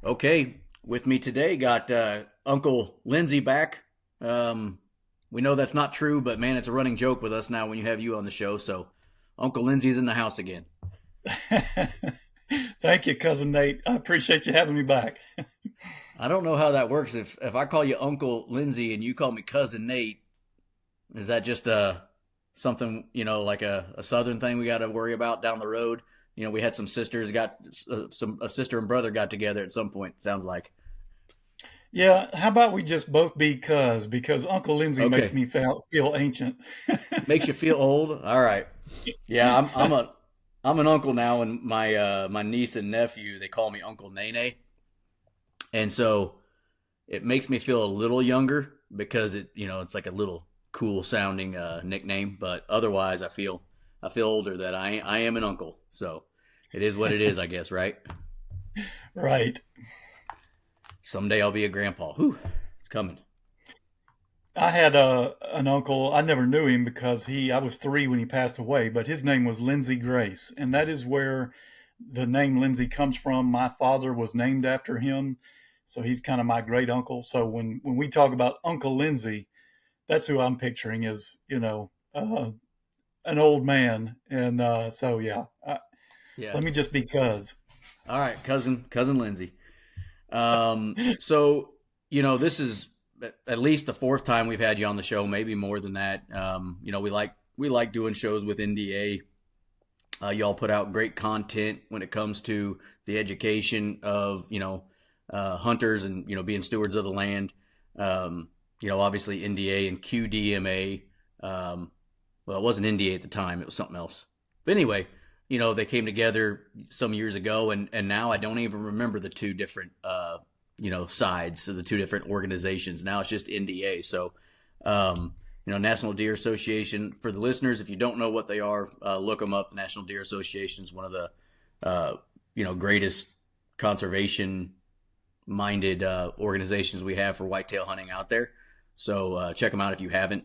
Okay, with me today got Uncle Lindsay back. We know that's not true, but man, it's a running joke with us now when you have you on the show. So Uncle Lindsay's in the house again. Thank you, cousin Nate. I appreciate you having me back. I don't know how that works. If I call you Uncle Lindsay and you call me Cousin Nate, is that just something like a Southern thing we got to worry about down the road? We had some sisters got some a sister and brother got together at some point. Sounds like Yeah, how about we just both be cuz because Uncle Lindsay makes okay. me feel ancient. Makes you feel old. All right. Yeah, I'm an uncle now, and my niece and nephew they call me Uncle Nene, and so it makes me feel a little younger because it's like a little cool sounding nickname, but otherwise I feel older that I am an uncle. So it is what it is, I guess, right? Right. Someday I'll be a grandpa. Whew, it's coming. I had an uncle. I never knew him because I was 3 when he passed away, but his name was Lindsay Grace, and that is where the name Lindsay comes from. My father was named after him, so he's kind of my great uncle. So when we talk about Uncle Lindsay, that's who I'm picturing as, an old man. And so, yeah, Yeah. let me just be cuz. All right, cousin Lindsay. So this is at least the fourth time we've had you on the show, maybe more than that. We like doing shows with NDA. Y'all put out great content when it comes to the education of hunters and being stewards of the land. Obviously NDA and QDMA. Well, it wasn't NDA at the time; it was something else. But anyway, they came together some years ago, and now I don't even remember the two different sides of the two different organizations. Now it's just NDA. So National Deer Association. For the listeners, if you don't know what they are, look them up. The National Deer Association is one of the greatest conservation minded organizations we have for whitetail hunting out there. So check them out if you haven't.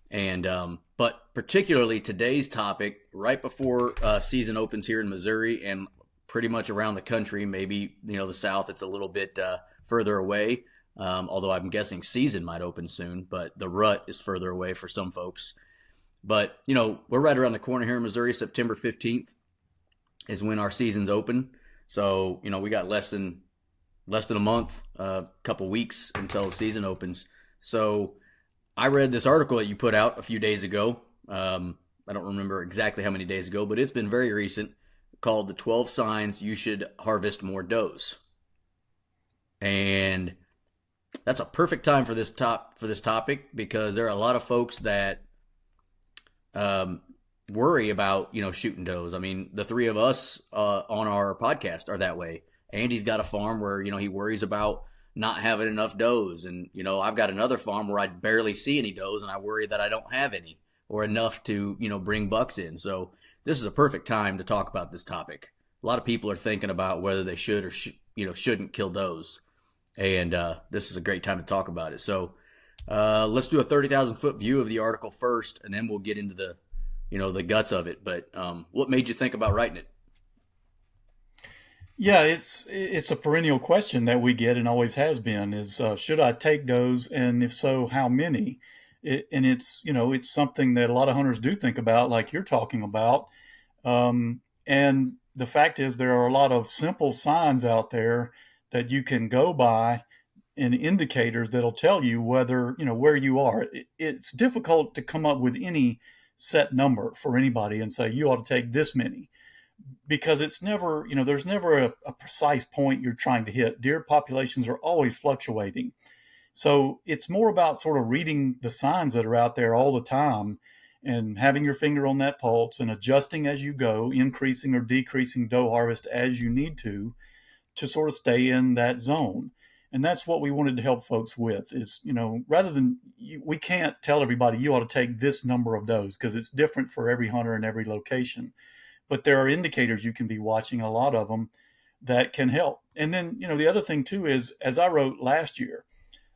And but particularly today's topic, right before season opens here in Missouri and pretty much around the country, maybe the South, it's a little bit further away. Although I'm guessing season might open soon, but the rut is further away for some folks. But we're right around the corner here in Missouri. September 15th is when our season's open. So we got less than a month, a couple weeks until the season opens. So I read this article that you put out a few days ago. I don't remember exactly how many days ago, but it's been very recent. Called "The 12 Signs You Should Harvest More Does," and that's a perfect time for this topic because there are a lot of folks that um, worry about shooting does. I mean, the three of us on our podcast are that way. Andy's got a farm where he worries about not having enough does, and I've got another farm where I barely see any does, and I worry that I don't have any or enough to bring bucks in. So this is a perfect time to talk about this topic. A lot of people are thinking about whether they should or shouldn't kill does, and this is a great time to talk about it. So let's do a 30,000 foot view of the article first, and then we'll get into the guts of it. But what made you think about writing it? Yeah, it's a perennial question that we get and always has been is should I take does, and if so, how many? And it's something that a lot of hunters do think about, like you're talking about. And the fact is, there are a lot of simple signs out there that you can go by and indicators that'll tell you whether where you are. It's difficult to come up with any set number for anybody and say you ought to take this many because it's never, there's never a precise point you're trying to hit. Deer populations are always fluctuating. So it's more about sort of reading the signs that are out there all the time and having your finger on that pulse and adjusting as you go, increasing or decreasing doe harvest as you need to sort of stay in that zone. And that's what we wanted to help folks with is, rather than we can't tell everybody you ought to take this number of does because it's different for every hunter in every location. But there are indicators you can be watching, a lot of them that can help. And then, the other thing too is, as I wrote last year,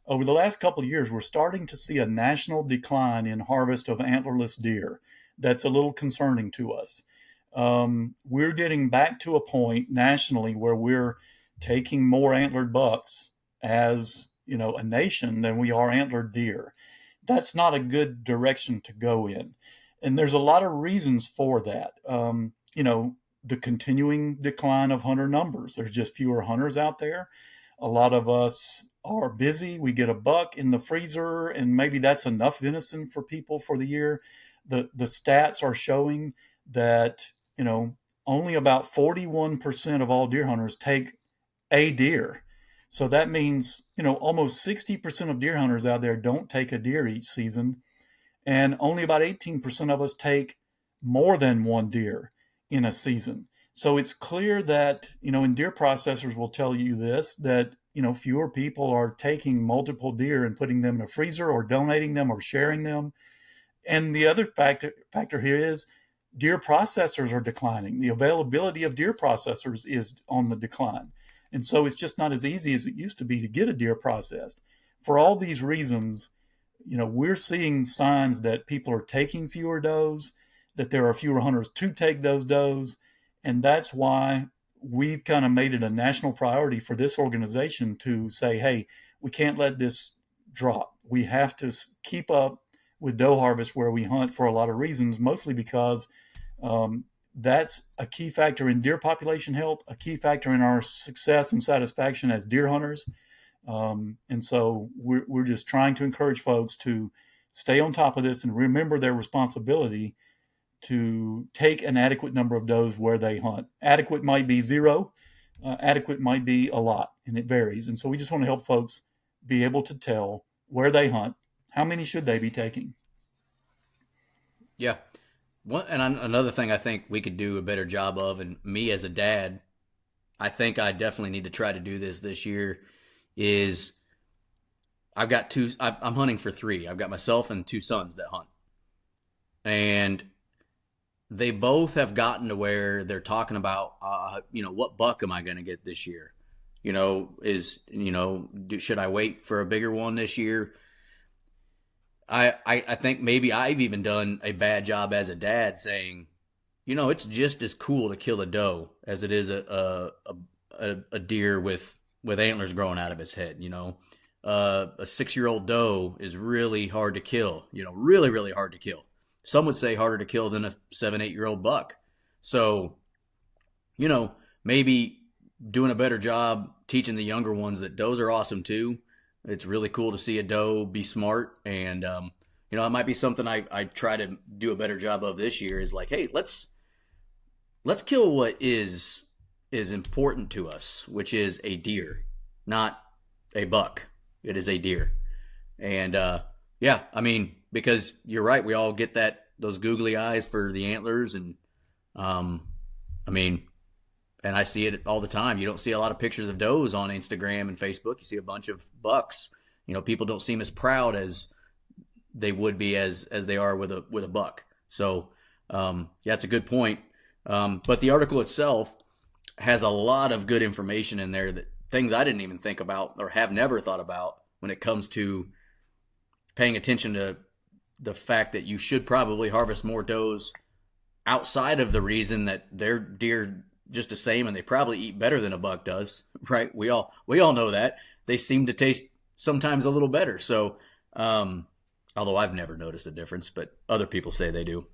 over the last couple of years, we're starting to see a national decline in harvest of antlerless deer. That's a little concerning to us. We're getting back to a point nationally where we're taking more antlered bucks as, a nation than we are antlered deer. That's not a good direction to go in. And there's a lot of reasons for that. The continuing decline of hunter numbers. There's just fewer hunters out there. A lot of us are busy. We get a buck in the freezer, and maybe that's enough venison for people for the year. The stats are showing that, only about 41% of all deer hunters take a deer. So that means, almost 60% of deer hunters out there don't take a deer each season. And only about 18% of us take more than one deer in a season. So it's clear that, and deer processors will tell you this, that, fewer people are taking multiple deer and putting them in a freezer or donating them or sharing them. And the other factor here is deer processors are declining. The availability of deer processors is on the decline. And so it's just not as easy as it used to be to get a deer processed. For all these reasons, we're seeing signs that people are taking fewer does, that there are fewer hunters to take those does. And that's why we've kind of made it a national priority for this organization to say, hey, we can't let this drop. We have to keep up with doe harvest where we hunt for a lot of reasons, mostly because that's a key factor in deer population health, a key factor in our success and satisfaction as deer hunters. And so we're just trying to encourage folks to stay on top of this and remember their responsibility to take an adequate number of does where they hunt. Adequate might be zero, adequate might be a lot, and it varies. And so we just want to help folks be able to tell where they hunt, how many should they be taking. Yeah. Another thing I think we could do a better job of, and me as a dad, I think I definitely need to try to do this year, is I've got I'm hunting for three. I've got myself and two sons that hunt. And they both have gotten to where they're talking about, what buck am I going to get this year? Should I wait for a bigger one this year? I think maybe I've even done a bad job as a dad saying, it's just as cool to kill a doe as it is a deer with antlers growing out of its head. A 6-year-old doe is really hard to kill. Really, really hard to kill. Some would say harder to kill than a 7-8-year-old buck. So, maybe doing a better job teaching the younger ones that does are awesome too. It's really cool to see a doe be smart. And, it might be something I try to do a better job of this year is like, hey, let's kill what is important to us, which is a deer, not a buck. It is a deer. And, because you're right, we all get those googly eyes for the antlers, and and I see it all the time. You don't see a lot of pictures of does on Instagram and Facebook. You see a bunch of bucks. People don't seem as proud as they would be as they are with a buck. So it's a good point. But the article itself has a lot of good information in there, that things I didn't even think about or have never thought about when it comes to paying attention to the fact that you should probably harvest more does outside of the reason that they're deer just the same and they probably eat better than a buck does, right? We all know that. They seem to taste sometimes a little better. So, although I've never noticed a difference, but other people say they do.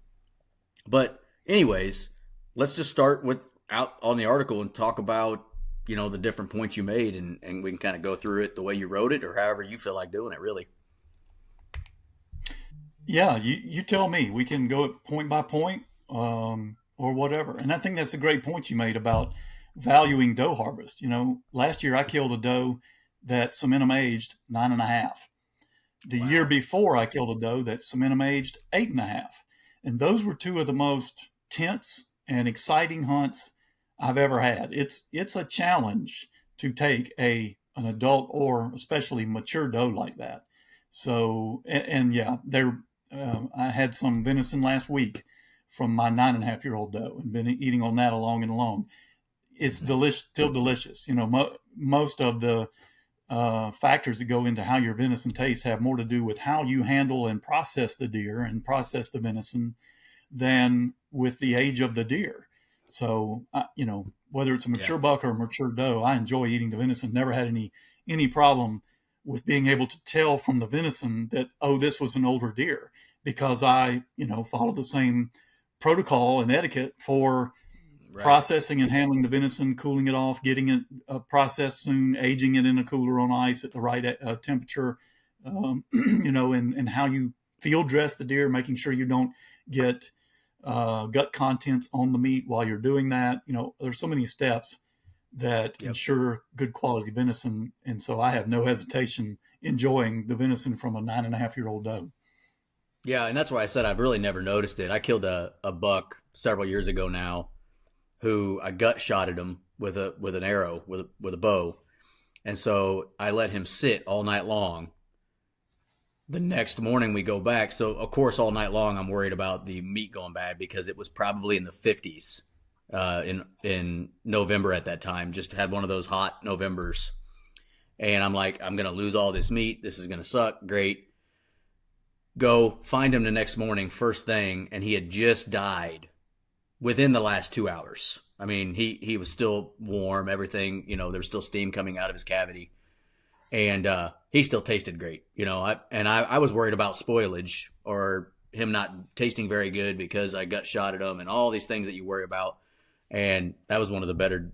But anyways, let's just start out on the article and talk about, the different points you made, and we can kind of go through it the way you wrote it or however you feel like doing it, really. Yeah, you tell me. We can go point by point, or whatever. And I think that's a great point you made about valuing doe harvest. Last year I killed a doe that cementum aged 9.5. The year before I killed a doe that cementum aged 8.5. And those were two of the most tense and exciting hunts I've ever had. It's a challenge to take an adult or especially mature doe like that. So, and yeah, I had some venison last week from my 9.5-year-old doe and been eating on that along and along. It's still delicious. Most of the factors that go into how your venison tastes have more to do with how you handle and process the deer and process the venison than with the age of the deer. So, whether it's a Yeah. mature buck or a mature doe, I enjoy eating the venison. Never had any problem with being able to tell from the venison that, oh, this was an older deer, because I, follow the same protocol and etiquette for Right. processing and handling the venison, cooling it off, getting it processed soon, aging it in a cooler on ice at the right temperature, and how you field dress the deer, making sure you don't get gut contents on the meat while you're doing that. There's so many steps that Yep. ensure good quality venison. And so I have no hesitation enjoying the venison from a 9.5-year-old doe. Yeah, and that's why I said I've really never noticed it. I killed a buck several years ago now, who I gut shotted him with an arrow with a bow, and so I let him sit all night long. The next morning we go back, so of course all night long I'm worried about the meat going bad because it was probably in the 50s in November at that time. Just had one of those hot Novembers, and I'm like, I'm gonna lose all this meat. This is gonna suck. Great. Go find him the next morning, first thing, and he had just died within the last 2 hours. I mean, he was still warm, everything, there was still steam coming out of his cavity. And he still tasted great. I was worried about spoilage or him not tasting very good because I gut shot at him and all these things that you worry about. And that was one of the better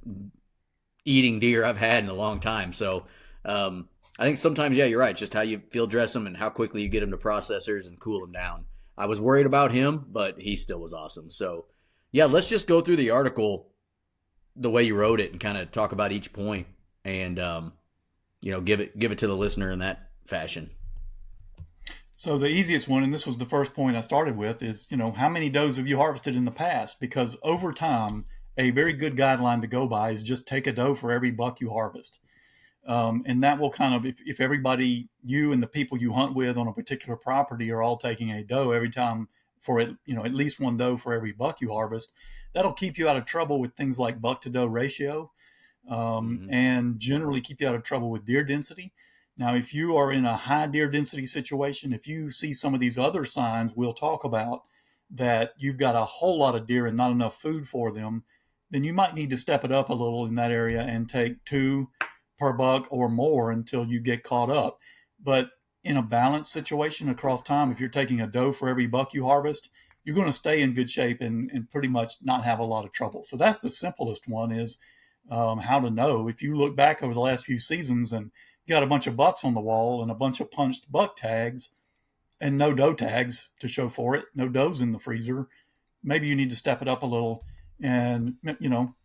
eating deer I've had in a long time. So I think sometimes, yeah, you're right. Just how you field dress them and how quickly you get them to processors and cool them down. I was worried about him, but he still was awesome. So, yeah, let's just go through the article the way you wrote it and kind of talk about each point and give it to the listener in that fashion. So the easiest one, and this was the first point I started with, is, how many does have you harvested in the past? Because over time, a very good guideline to go by is just take a doe for every buck you harvest. And that will kind of, if everybody, you and the people you hunt with on a particular property are all taking a doe every time for it, at least one doe for every buck you harvest, that'll keep you out of trouble with things like buck-to-doe ratio, Mm-hmm. and generally keep you out of trouble with deer density. Now, if you are in a high deer density situation, if you see some of these other signs we'll talk about, that you've got a whole lot of deer and not enough food for them, then you might need to step it up a little in that area and take two per buck or more until you get caught up. But in a balanced situation across time, if you're taking a doe for every buck you harvest, you're going to stay in good shape and pretty much not have a lot of trouble. So that's the simplest one, is how to know. If you look back over the last few seasons and you got a bunch of bucks on the wall and a bunch of punched buck tags and no doe tags to show for it, no does in the freezer, maybe you need to step it up a little. And,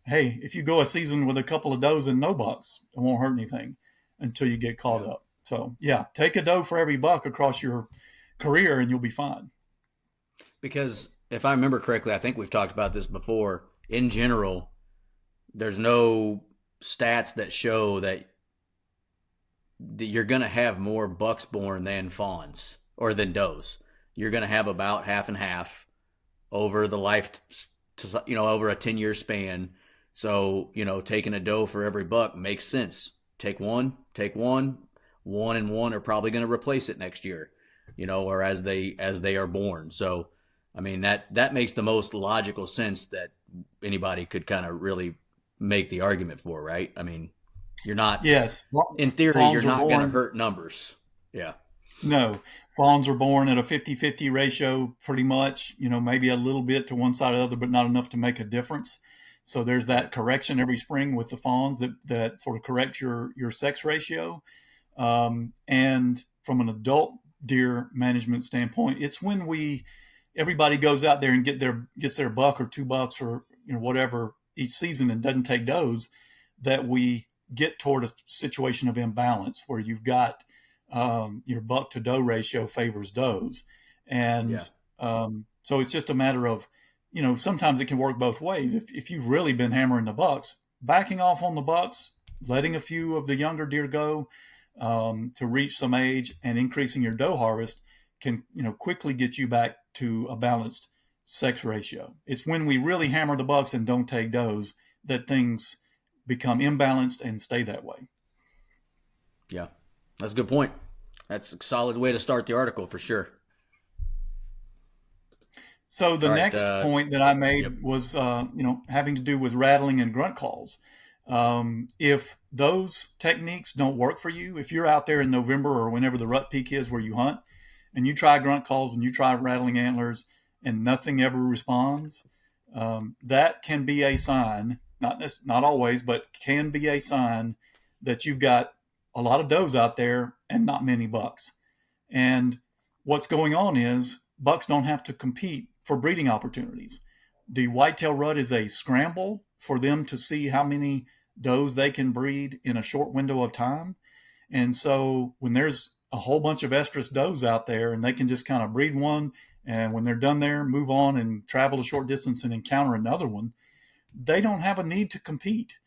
hey, if you go a season with a couple of does and no bucks, it won't hurt anything until you get caught Yeah. up. So, yeah, take a doe for every buck across your career and you'll be fine. Because if I remember correctly, I think we've talked about this before. In general, there's no stats that show that you're going to have more bucks born than fawns or than does. You're going to have about half and half over the life, over a 10-year span. So, taking a doe for every buck makes sense. Take one and one are probably going to replace it next year, or as they are born. So, I mean, that makes the most logical sense that anybody could kind of really make the argument for, right? I mean, you're not, Yes, in theory, you're fawns are not going to born. hurt numbers. Yeah. No, fawns are born at a 50-50 ratio, pretty much, maybe a little bit to one side or the other, but not enough to make a difference. So there's Right. that correction every spring with the fawns that sort of corrects your sex ratio. And from an adult deer management standpoint, it's when everybody goes out there and gets their buck or two bucks or whatever each season and doesn't take does, that we get toward a situation of imbalance where you've got your buck to doe ratio favors does, Yeah. and so it's just a matter of, sometimes it can work both ways. If you've really been hammering the bucks, backing off on the bucks, letting a few of the younger deer go to reach some age, and increasing your doe harvest can quickly get you back to a balanced sex ratio. It's when we really hammer the bucks and don't take does that things become imbalanced and stay that way. Yeah. That's a good point. That's a solid way to start the article for sure. So the All right. next point that I Yep. made was, having to do with rattling and grunt calls. If those techniques don't work for you, if you're out there in November or whenever the rut peak is where you hunt, and you try grunt calls and you try rattling antlers and nothing ever responds, that can be a sign, not always, but can be a sign that you've got a lot of does out there and not many bucks. And what's going on is bucks don't have to compete for breeding opportunities. The whitetail rut is a scramble for them to see how many does they can breed in a short window of time. And so when there's a whole bunch of estrus does out there and they can just kind of breed one, and when they're done there, move on and travel a short distance and encounter another one, they don't have a need to compete.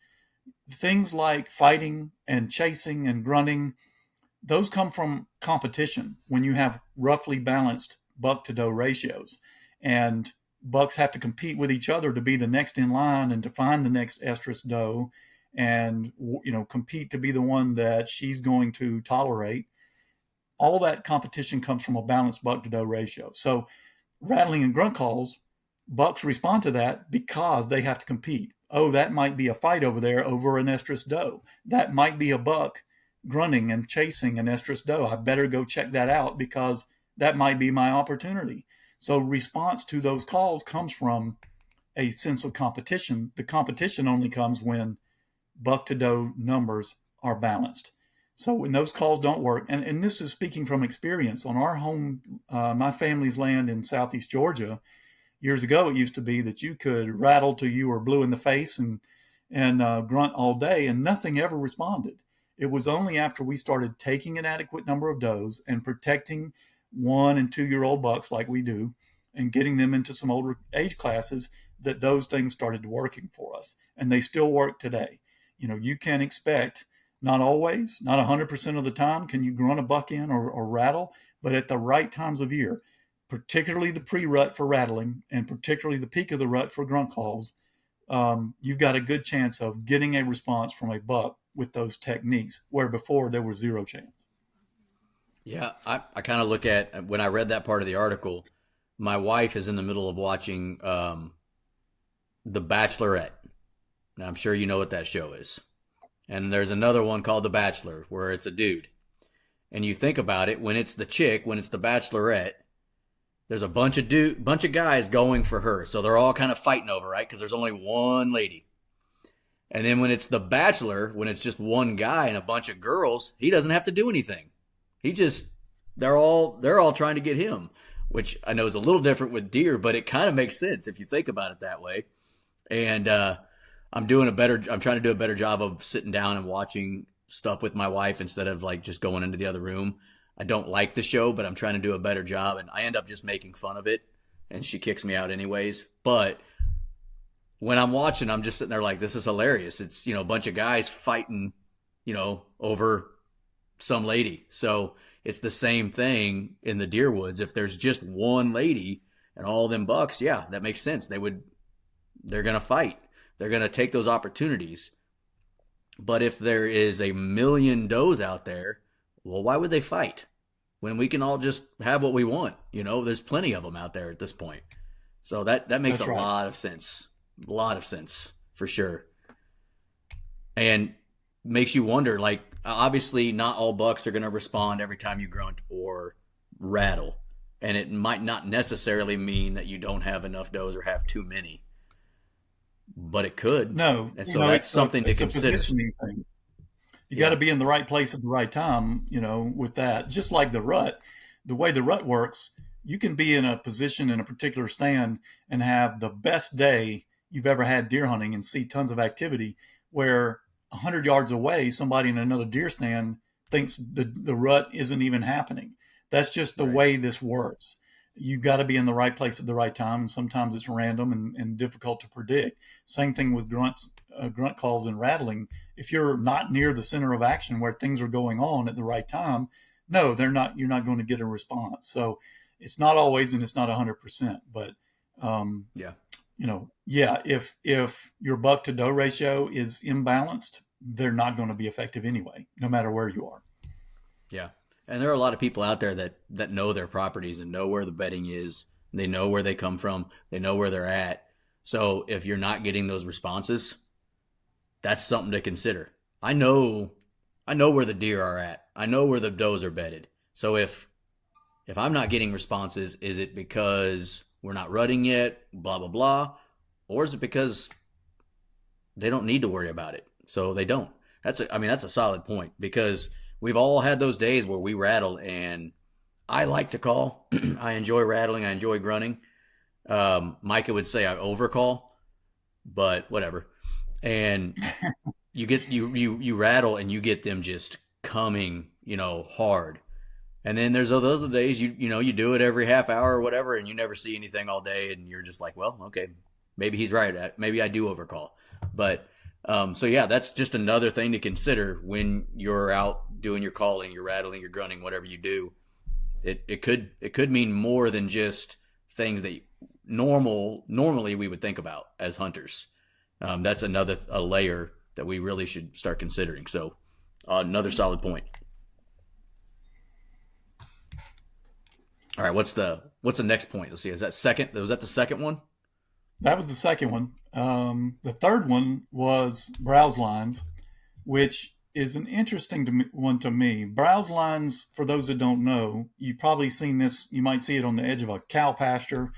Things like fighting and chasing and grunting, those come from competition when you have roughly balanced buck to doe ratios. And bucks have to compete with each other to be the next in line and to find the next estrus doe and compete to be the one that she's going to tolerate. All that competition comes from a balanced buck to doe ratio. So rattling and grunt calls, bucks respond to that because they have to compete. Oh, that might be a fight over there over an estrus doe. That might be a buck grunting and chasing an estrus doe. I better go check that out because that might be my opportunity. So response to those calls comes from a sense of competition. The competition only comes when buck to doe numbers are balanced. So when those calls don't work, and this is speaking from experience on our home, my family's land in southeast Georgia, years ago it used to be that you could rattle till you were blue in the face and grunt all day and nothing ever responded. It was only after we started taking an adequate number of does and protecting 1 and 2 year old bucks like we do and getting them into some older age classes that those things started working for us, and they still work today. You can expect, not always, not 100% of the time can you grunt a buck in or rattle, but at the right times of year, particularly the pre-rut for rattling and particularly the peak of the rut for grunt calls, you've got a good chance of getting a response from a buck with those techniques, where before there was zero chance. Yeah, I kind of look at when I read that part of the article, my wife is in the middle of watching The Bachelorette. Now, I'm sure you know what that show is. And there's another one called The Bachelor where it's a dude. And you think about it, when it's the chick, when it's the Bachelorette, there's a bunch of guys going for her. So they're all kind of fighting over, right? Because there's only one lady. And then when it's the Bachelor, when it's just one guy and a bunch of girls, he doesn't have to do anything. He just they're all trying to get him, which I know is a little different with deer, but it kind of makes sense if you think about it that way. And I'm trying to do a better job of sitting down and watching stuff with my wife instead of like just going into the other room. I don't like the show, but I'm trying to do a better job, and I end up just making fun of it, and she kicks me out anyways. But when I'm watching, I'm just sitting there like, this is hilarious. It's, a bunch of guys fighting, over some lady. So it's the same thing in the deer woods. If there's just one lady and all them bucks, yeah, that makes sense. They're going to fight. They're going to take those opportunities. But if there is a million does out there, well, why would they fight when we can all just have what we want? There's plenty of them out there at this point. So that makes That's a right. lot of sense. A lot of sense for sure. And makes you wonder, like, obviously not all bucks are going to respond every time you grunt or rattle. And it might not necessarily mean that you don't have enough does or have too many, but it could. No, And so that's it's a something to it's a consider. positioning thing. You got to Yeah. be in the right place at the right time, with that. Just like the rut, the way the rut works, you can be in a position in a particular stand and have the best day you've ever had deer hunting and see tons of activity, where 100 yards away, somebody in another deer stand thinks the rut isn't even happening. That's just the Right. way this works. You've got to be in the right place at the right time, and sometimes it's random and difficult to predict. Same thing with grunt calls and rattling. If you're not near the center of action where things are going on at the right time, no, they're not. You're not going to get a response. So it's not always, and it's not 100%. But um, Yeah. yeah, if your buck to doe ratio is imbalanced, they're not going to be effective anyway, no matter where you are. Yeah. And there are a lot of people out there that know their properties and know where the bedding is They know where they come from. They know where they're at. So if you're not getting those responses, that's something to consider. I know where the deer are at. I know where the does are bedded. So if I'm not getting responses, is it because we're not rutting yet, blah blah blah, or is it because they don't need to worry about it? So they don't. I mean that's a solid point because we've all had those days where we rattle and I like to call. I enjoy rattling. I enjoy grunting. Micah would say I overcall, but whatever. And you rattle and you get them just coming, hard. And then there's those other days you do it every half hour or whatever, and you never see anything all day, and you're just like, well, okay, maybe he's right. Maybe I do overcall. But so yeah, that's just another thing to consider when you're out doing your calling, you're rattling, you're grunting, whatever you do. It could mean more than just things that normally we would think about as hunters. That's a layer that we really should start considering. So another solid point. All right, what's the next point? Let's see. Is that second? Was that the second one? That was the second one. The third one was browse lines, which is an interesting one to me. Browse lines, for those that don't know, you've probably seen this. You might see it on the edge of a cow pasture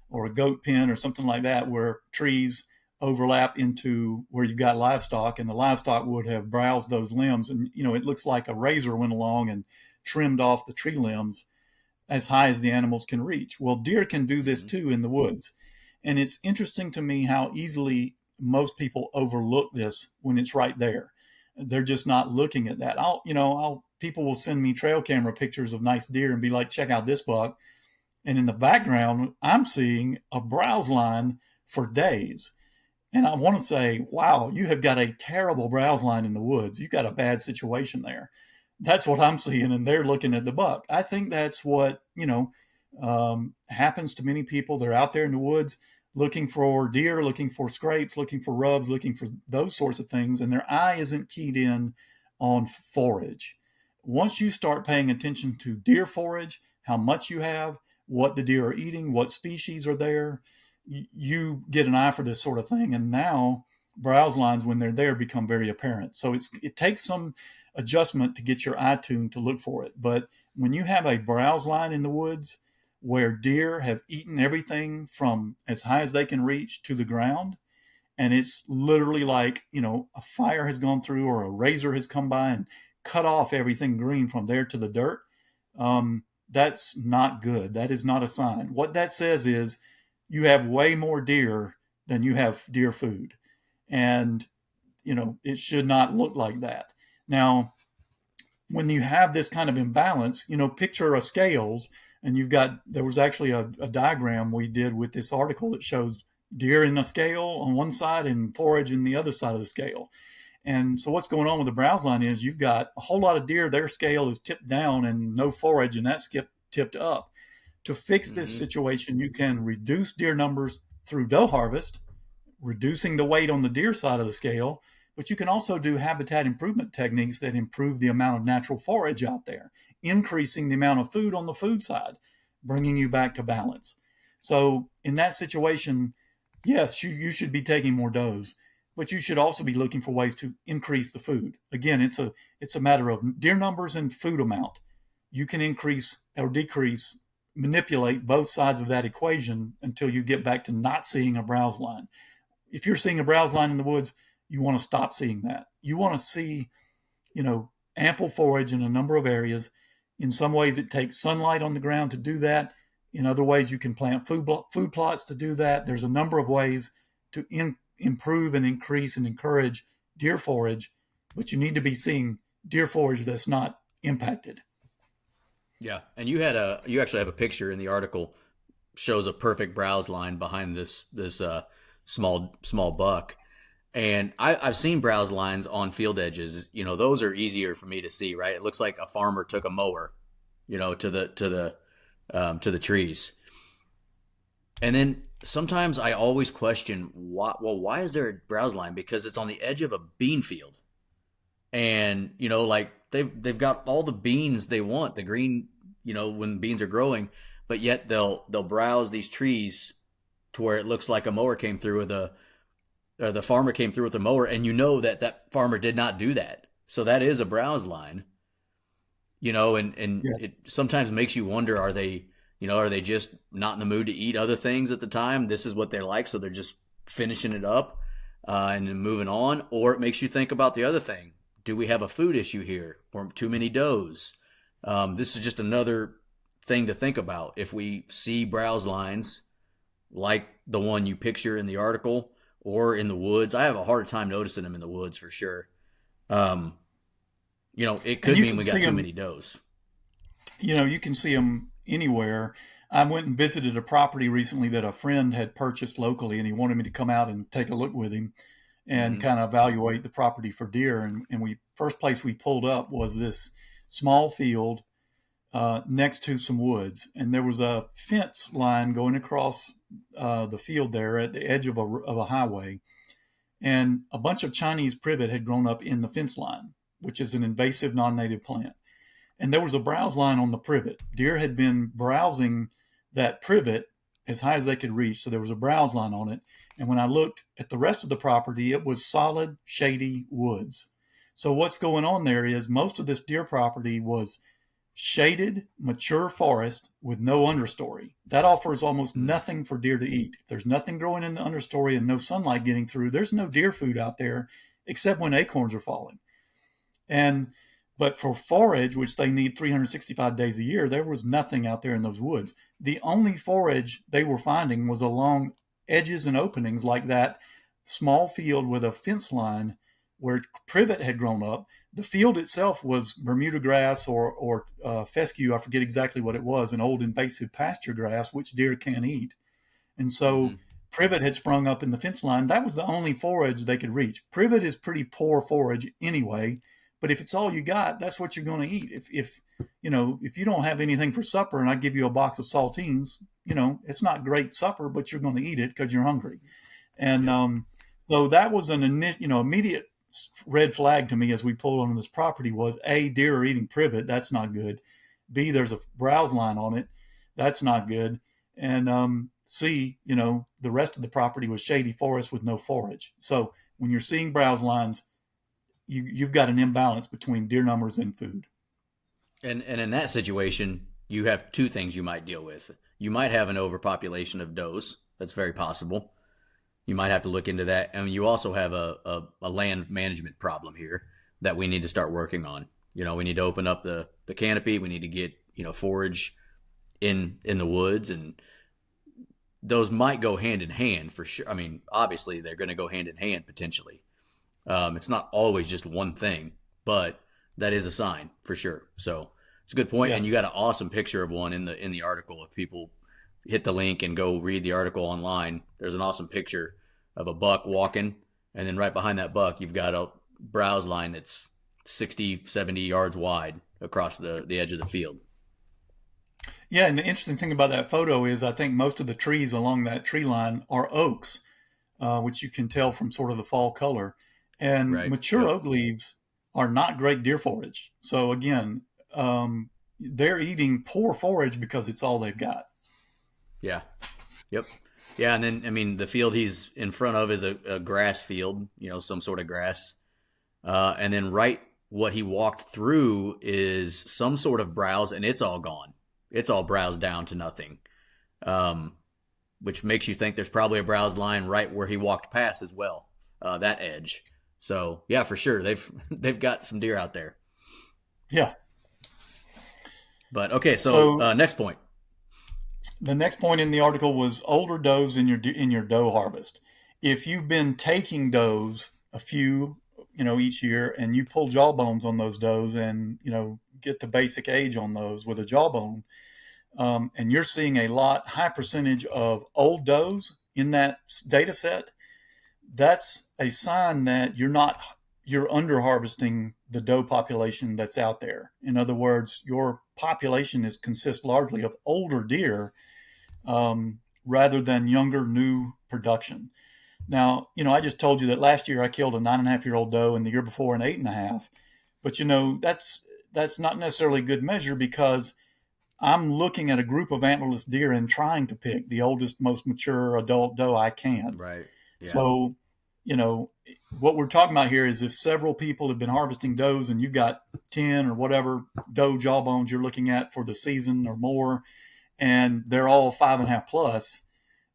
or a goat pen or something like that, where trees overlap into where you've got livestock, and the livestock would have browsed those limbs, and it looks like a razor went along and trimmed off the tree limbs as high as the animals can reach. Well, deer can do this too in the woods. And it's interesting to me how easily most people overlook this when it's right there. They're just not looking at that. People will send me trail camera pictures of nice deer and be like, check out this buck. And in the background, I'm seeing a browse line for days. And I want to say, wow, you have got a terrible browse line in the woods. You've got a bad situation there. That's what I'm seeing, and they're looking at the buck. I think that's what happens to many people. They're out there in the woods looking for deer, looking for scrapes, looking for rubs, looking for those sorts of things, and their eye isn't keyed in on forage. Once you start paying attention to deer forage, how much you have, what the deer are eating, what species are there, you get an eye for this sort of thing. And now browse lines, when they're there, become very apparent. So it takes some adjustment to get your eye tuned to look for it. But when you have a browse line in the woods where deer have eaten everything from as high as they can reach to the ground, and it's literally like, a fire has gone through or a razor has come by and cut off everything green from there to the dirt, that's not good. That is not a sign. What that says is you have way more deer than you have deer food. And, it should not look like that. Now, when you have this kind of imbalance, picture a scales, and there was actually a diagram we did with this article that shows deer in a scale on one side and forage in the other side of the scale. And so what's going on with the browse line is you've got a whole lot of deer, their scale is tipped down and no forage, and that's tipped up. To fix this situation, you can reduce deer numbers through doe harvest, reducing the weight on the deer side of the scale, but you can also do habitat improvement techniques that improve the amount of natural forage out there, increasing the amount of food on the food side, bringing you back to balance. So in that situation, yes, you should be taking more does, but you should also be looking for ways to increase the food. Again, it's a matter of deer numbers and food amount. You can increase or decrease, manipulate both sides of that equation until you get back to not seeing a browse line. If you're seeing a browse line in the woods, you want to stop seeing that. You want to see, ample forage in a number of areas. In some ways, it takes sunlight on the ground to do that. In other ways, you can plant food plots to do that. There's a number of ways to improve and increase and encourage deer forage, but you need to be seeing deer forage that's not impacted. Yeah, and you actually have a picture in the article shows a perfect browse line behind this small buck. And I've seen browse lines on field edges. Those are easier for me to see, right? It looks like a farmer took a mower, to the trees. And then sometimes I always question why is there a browse line? Because it's on the edge of a bean field. And, like they've got all the beans they want, the green, when beans are growing, but yet they'll browse these trees to where it looks like a mower came through with a or the farmer came through with a mower, and you know that that farmer did not do that. So that is a browse line, and Yes. it sometimes makes you wonder: are they just not in the mood to eat other things at the time? This is what they're like, so they're just finishing it up and then moving on. Or it makes you think about the other thing: do we have a food issue here, or too many does? This is just another thing to think about. If we see browse lines like the one you picture in the article or in the woods, I have a harder time noticing them in the woods for sure. Um, it And could you mean can we got see too them, many does. you can see them anywhere. I went and visited a property recently that a friend had purchased locally, and he wanted me to come out and take a look with him and Hmm. kind of evaluate the property for deer. And we first place we pulled up was this small field next to some woods, and there was a fence line going across the field there at the edge of a highway, and a bunch of Chinese privet had grown up in the fence line, which is an invasive non-native plant. And there was a browse line on the privet. Deer had been browsing that privet as high as they could reach, so there was a browse line on it. And when I looked at the rest of the property, it was solid, shady woods. So what's going on there is most of this deer property was shaded, mature forest with no understory. That offers almost Mm. nothing for deer to eat. If there's nothing growing in the understory and no sunlight getting through, there's no deer food out there except when acorns are falling. And but for forage, which they need 365 days a year, there was nothing out there in those woods. The only forage they were finding was along edges and openings like that small field with a fence line where privet had grown up. The field itself was Bermuda grass or fescue. I forget exactly what it was, an old invasive pasture grass, which deer can't eat. And so Hmm. privet had sprung up in the fence line. That was the only forage they could reach. Privet is pretty poor forage anyway, but if it's all you got, that's what you're going to eat. If you don't have anything for supper and I give you a box of saltines, it's not great supper, but you're going to eat it because you're hungry. And Yep. so that was an immediate red flag to me as we pulled on this property was A, deer are eating privet. That's not good. B, there's a browse line on it. That's not good. And C, the rest of the property was shady forest with no forage. So when you're seeing browse lines, you've got an imbalance between deer numbers and food. And in that situation, you have two things you might deal with. You might have an overpopulation of does. That's very possible. You might have to look into that. And you also have a land management problem here that we need to start working on. We need to open up the canopy. We need to get, forage in the woods, and those might go hand in hand for sure. I mean, obviously they're going to go hand in hand potentially. It's not always just one thing, but that is a sign for sure. So it's a good point, and you Yes. got an awesome picture of one in the article. If people hit the link and go read the article online, there's an awesome picture of a buck walking, and then right behind that buck, you've got a browse line that's 60, 70 yards wide across the edge of the field. Yeah, and the interesting thing about that photo is I think most of the trees along that tree line are oaks, which you can tell from sort of the fall color. And Right. mature Yep. oak leaves are not great deer forage. So again, they're eating poor forage because it's all they've got. Yeah. Yep. Yeah, and then I mean the field he's in front of is a grass field, some sort of grass. And then right what he walked through is some sort of browse, and it's all gone. It's all browsed down to nothing, um, which makes you think there's probably a browse line right where he walked past as well, that edge. So yeah, for sure they've they've got some deer out there. Yeah. But okay, so So next point. the next point in the article was older does in your doe harvest. If you've been taking does a few, each year, and you pull jawbones on those does, and get the basic age on those with a jawbone, and you're seeing a high percentage of old does in that data set, that's a sign that you're under harvesting the doe population that's out there. In other words, your population consists largely of older deer rather than younger new production. Now, I just told you that last year I killed a 9.5-year-old doe, and the year before an 8.5. But that's not necessarily a good measure because I'm looking at a group of antlerless deer and trying to pick the oldest, most mature adult doe I can. Right. Yeah. So, you know, what we're talking about here is if several people have been harvesting does and you've got 10 or whatever doe jawbones you're looking at for the season or more, and they're all 5.5 plus,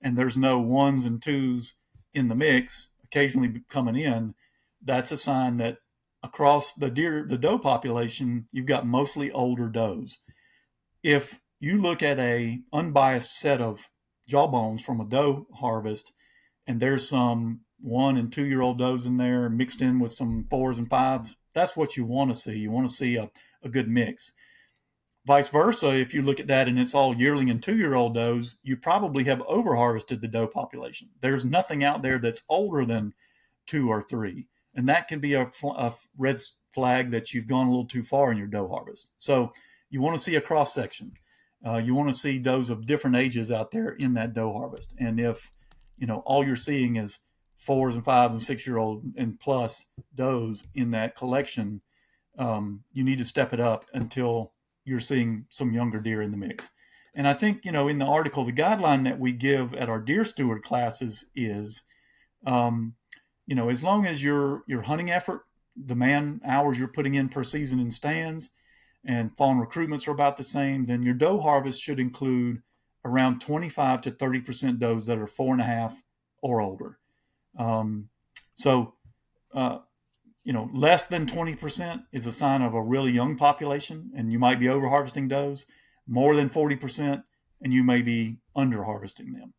and there's no ones and twos in the mix occasionally coming in, that's a sign that across the doe population, you've got mostly older does. If you look at a unbiased set of jawbones from a doe harvest, and there's some 1 and 2 year old does in there mixed in with some 4s and 5s, that's what you want to see. You want to see a good mix. Vice versa, if you look at that and it's all yearling and 2 year old does, you probably have over harvested the doe population. There's nothing out there that's older than 2 or 3. And that can be a red flag that you've gone a little too far in your doe harvest. So you want to see a cross section. You want to see does of different ages out there in that doe harvest. And if all you're seeing is 4s and 5s and 6 year old and plus does in that collection, you need to step it up until you're seeing some younger deer in the mix. And I think, in the article, the guideline that we give at our deer steward classes is, as long as your hunting effort, the man hours you're putting in per season in stands and fawn recruitments are about the same, then your doe harvest should include around 25 to 30% does that are 4.5 or older. So, less than 20% is a sign of a really young population, and you might be over harvesting does. More than 40%, and you may be under harvesting them.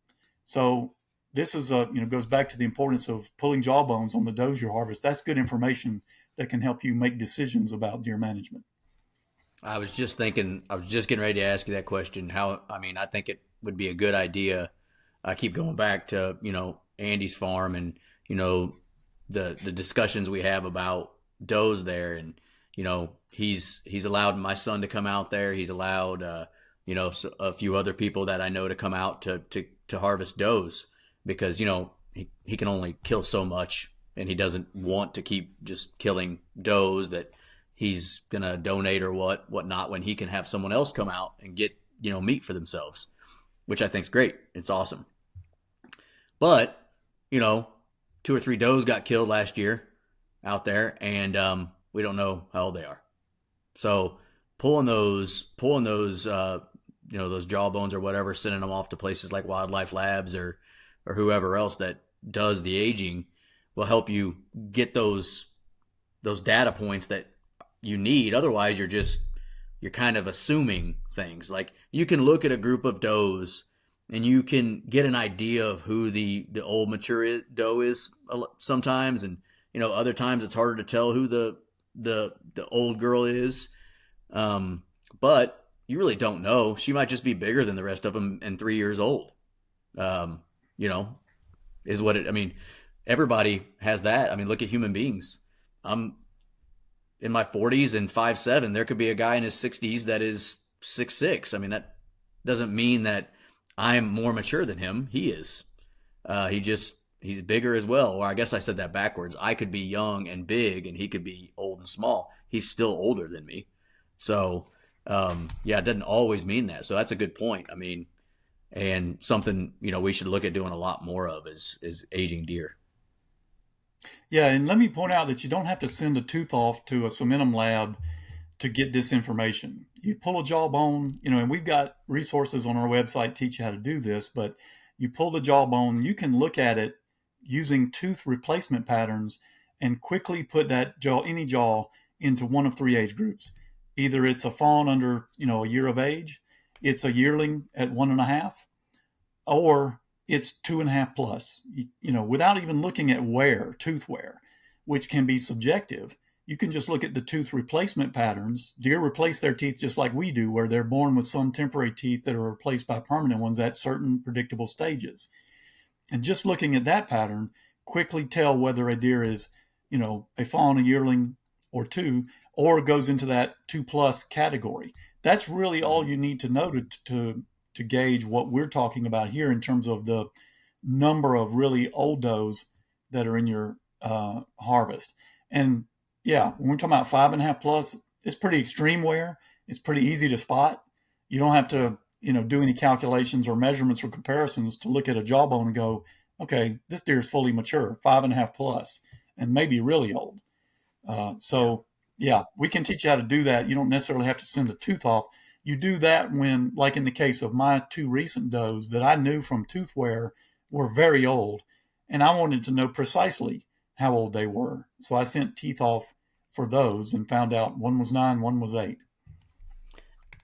So this is goes back to the importance of pulling jawbones on the does you harvest. That's good information that can help you make decisions about deer management. I was just getting ready to ask you that question. I think it would be a good idea. I keep going back to, Andy's farm and, the discussions we have about does there. And, he's allowed my son to come out there. He's allowed, a few other people that I know to come out to harvest does because, he can only kill so much and he doesn't want to keep just killing does that he's gonna donate or whatnot when he can have someone else come out and get meat for themselves, which I think is great. It's awesome. But 2 or 3 does got killed last year out there, and we don't know how old they are. So pulling those those jawbones or whatever, sending them off to places like Wildlife Labs or whoever else that does the aging will help you get those data points that you need. Otherwise, you're kind of assuming things. Like you can look at a group of does and you can get an idea of who the old mature doe is sometimes, and other times it's harder to tell who the old girl is. But you really don't know. She might just be bigger than the rest of them and 3 years old. Is what it. I mean, everybody has that. I mean, look at human beings. I'm in my 40s and 5'7". There could be a guy in his 60s that is 6'6". I mean, that doesn't mean that I'm more mature than him. He is. He's bigger as well. Or I guess I said that backwards. I could be young and big, and he could be old and small. He's still older than me. So, it doesn't always mean that. So that's a good point. I mean, and something we should look at doing a lot more of is aging deer. Yeah, and let me point out that you don't have to send a tooth off to a cementum lab to get this information. You pull a jawbone, and we've got resources on our website teach you how to do this, but you pull the jawbone, you can look at it using tooth replacement patterns and quickly put that any jaw into one of 3 age groups. Either it's a fawn under, a year of age, it's a yearling at 1.5, or it's 2.5 plus, without even looking at tooth wear, which can be subjective. You can just look at the tooth replacement patterns. Deer replace their teeth just like we do, where they're born with some temporary teeth that are replaced by permanent ones at certain predictable stages. And just looking at that pattern, quickly tell whether a deer is, a fawn, a yearling, or 2, or goes into that 2 plus category. That's really all you need to know to gauge what we're talking about here in terms of the number of really old does that are in your harvest. And yeah, when we're talking about 5.5 plus, it's pretty extreme wear. It's pretty easy to spot. You don't have to, do any calculations or measurements or comparisons to look at a jawbone and go, okay, this deer is fully mature, 5.5 plus, and maybe really old. Yeah. So yeah, we can teach you how to do that. You don't necessarily have to send a tooth off. You do that when, like in the case of my two recent does that I knew from tooth wear were very old, and I wanted to know precisely how old they were. So I sent teeth off for those and found out one was 9, one was 8.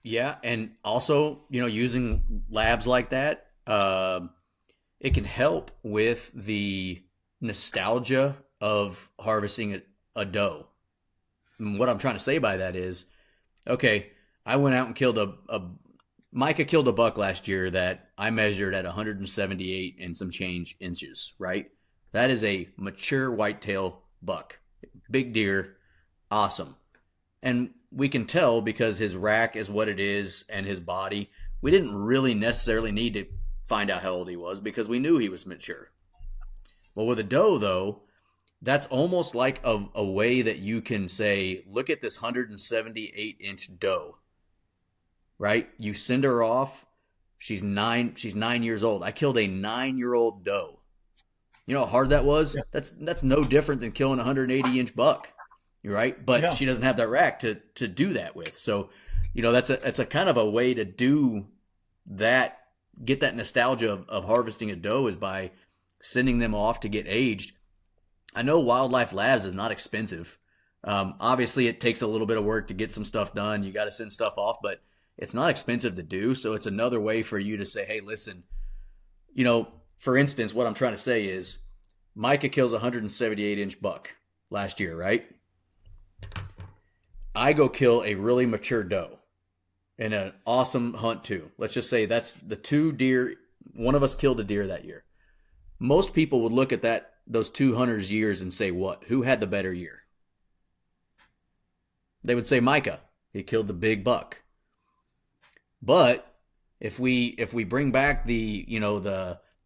Yeah, and also, using labs like that, it can help with the nostalgia of harvesting a doe. And what I'm trying to say by that is, okay, I went out and killed a Micah killed a buck last year that I measured at 178 and some change inches, right? That is a mature whitetail buck. Big deer, awesome. And we can tell because his rack is what it is and his body. We didn't really necessarily need to find out how old he was because we knew he was mature. Well, with a doe, though, that's almost like a way that you can say, look at this 178-inch doe, right? You send her off. She's 9 years old. I killed a 9-year-old doe. You know how hard that was? Yeah. That's no different than killing a 180-inch buck, right? But Yeah. she doesn't have that rack to do that with. So, that's a kind of a way to do that, get that nostalgia of harvesting a doe is by sending them off to get aged. I know Wildlife Labs is not expensive. Obviously, it takes a little bit of work to get some stuff done. You got to send stuff off, but it's not expensive to do. So it's another way for you to say, hey, listen, for instance, what I'm trying to say is Micah kills a 178-inch buck last year, right? I go kill a really mature doe in an awesome hunt too. Let's just say that's the two deer. One of us killed a deer that year. Most people would look at those two hunters' years and say, what? Who had the better year? They would say Micah. He killed the big buck. But if we bring back the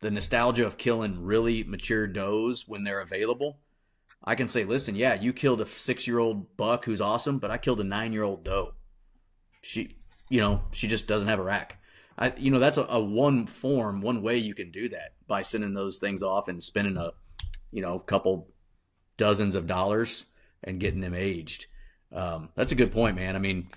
nostalgia of killing really mature does when they're available, I can say, listen, yeah, you killed a 6-year-old buck who's awesome, but I killed a 9-year-old doe. She just doesn't have a rack. That's a one way you can do that by sending those things off and spending a couple dozens of dollars and getting them aged. That's a good point, man. I mean,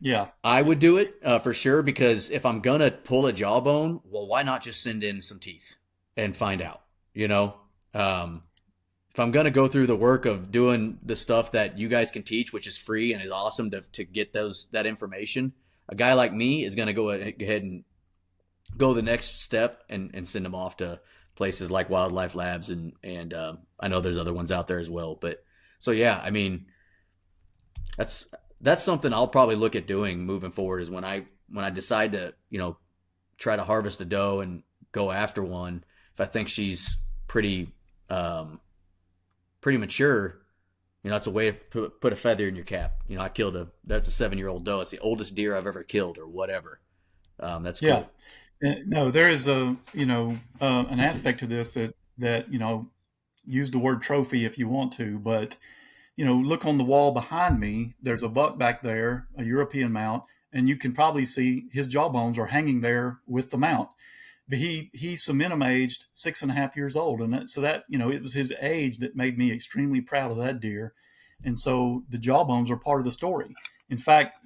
Yeah. I would do it for sure because if I'm gonna pull a jawbone, well, why not just send in some teeth and find out? If I'm gonna go through the work of doing the stuff that you guys can teach, which is free and is awesome to get that information, a guy like me is gonna go ahead and go the next step and send them off to places like Wildlife Labs and I know there's other ones out there as well. But so yeah, I mean that's something I'll probably look at doing moving forward is when I decide to try to harvest a doe and go after one. If I think she's pretty mature, it's a way to put a feather in your cap. I killed that's a 7-year-old doe. It's the oldest deer I've ever killed or whatever. That's Yeah. cool. No, there is an aspect to this that, use the word trophy if you want to, but look on the wall behind me. There's a buck back there, a European mount, and you can probably see his jawbones are hanging there with the mount. But he's cementum aged 6.5 years old, and so that it was his age that made me extremely proud of that deer, and so the jawbones are part of the story. In fact,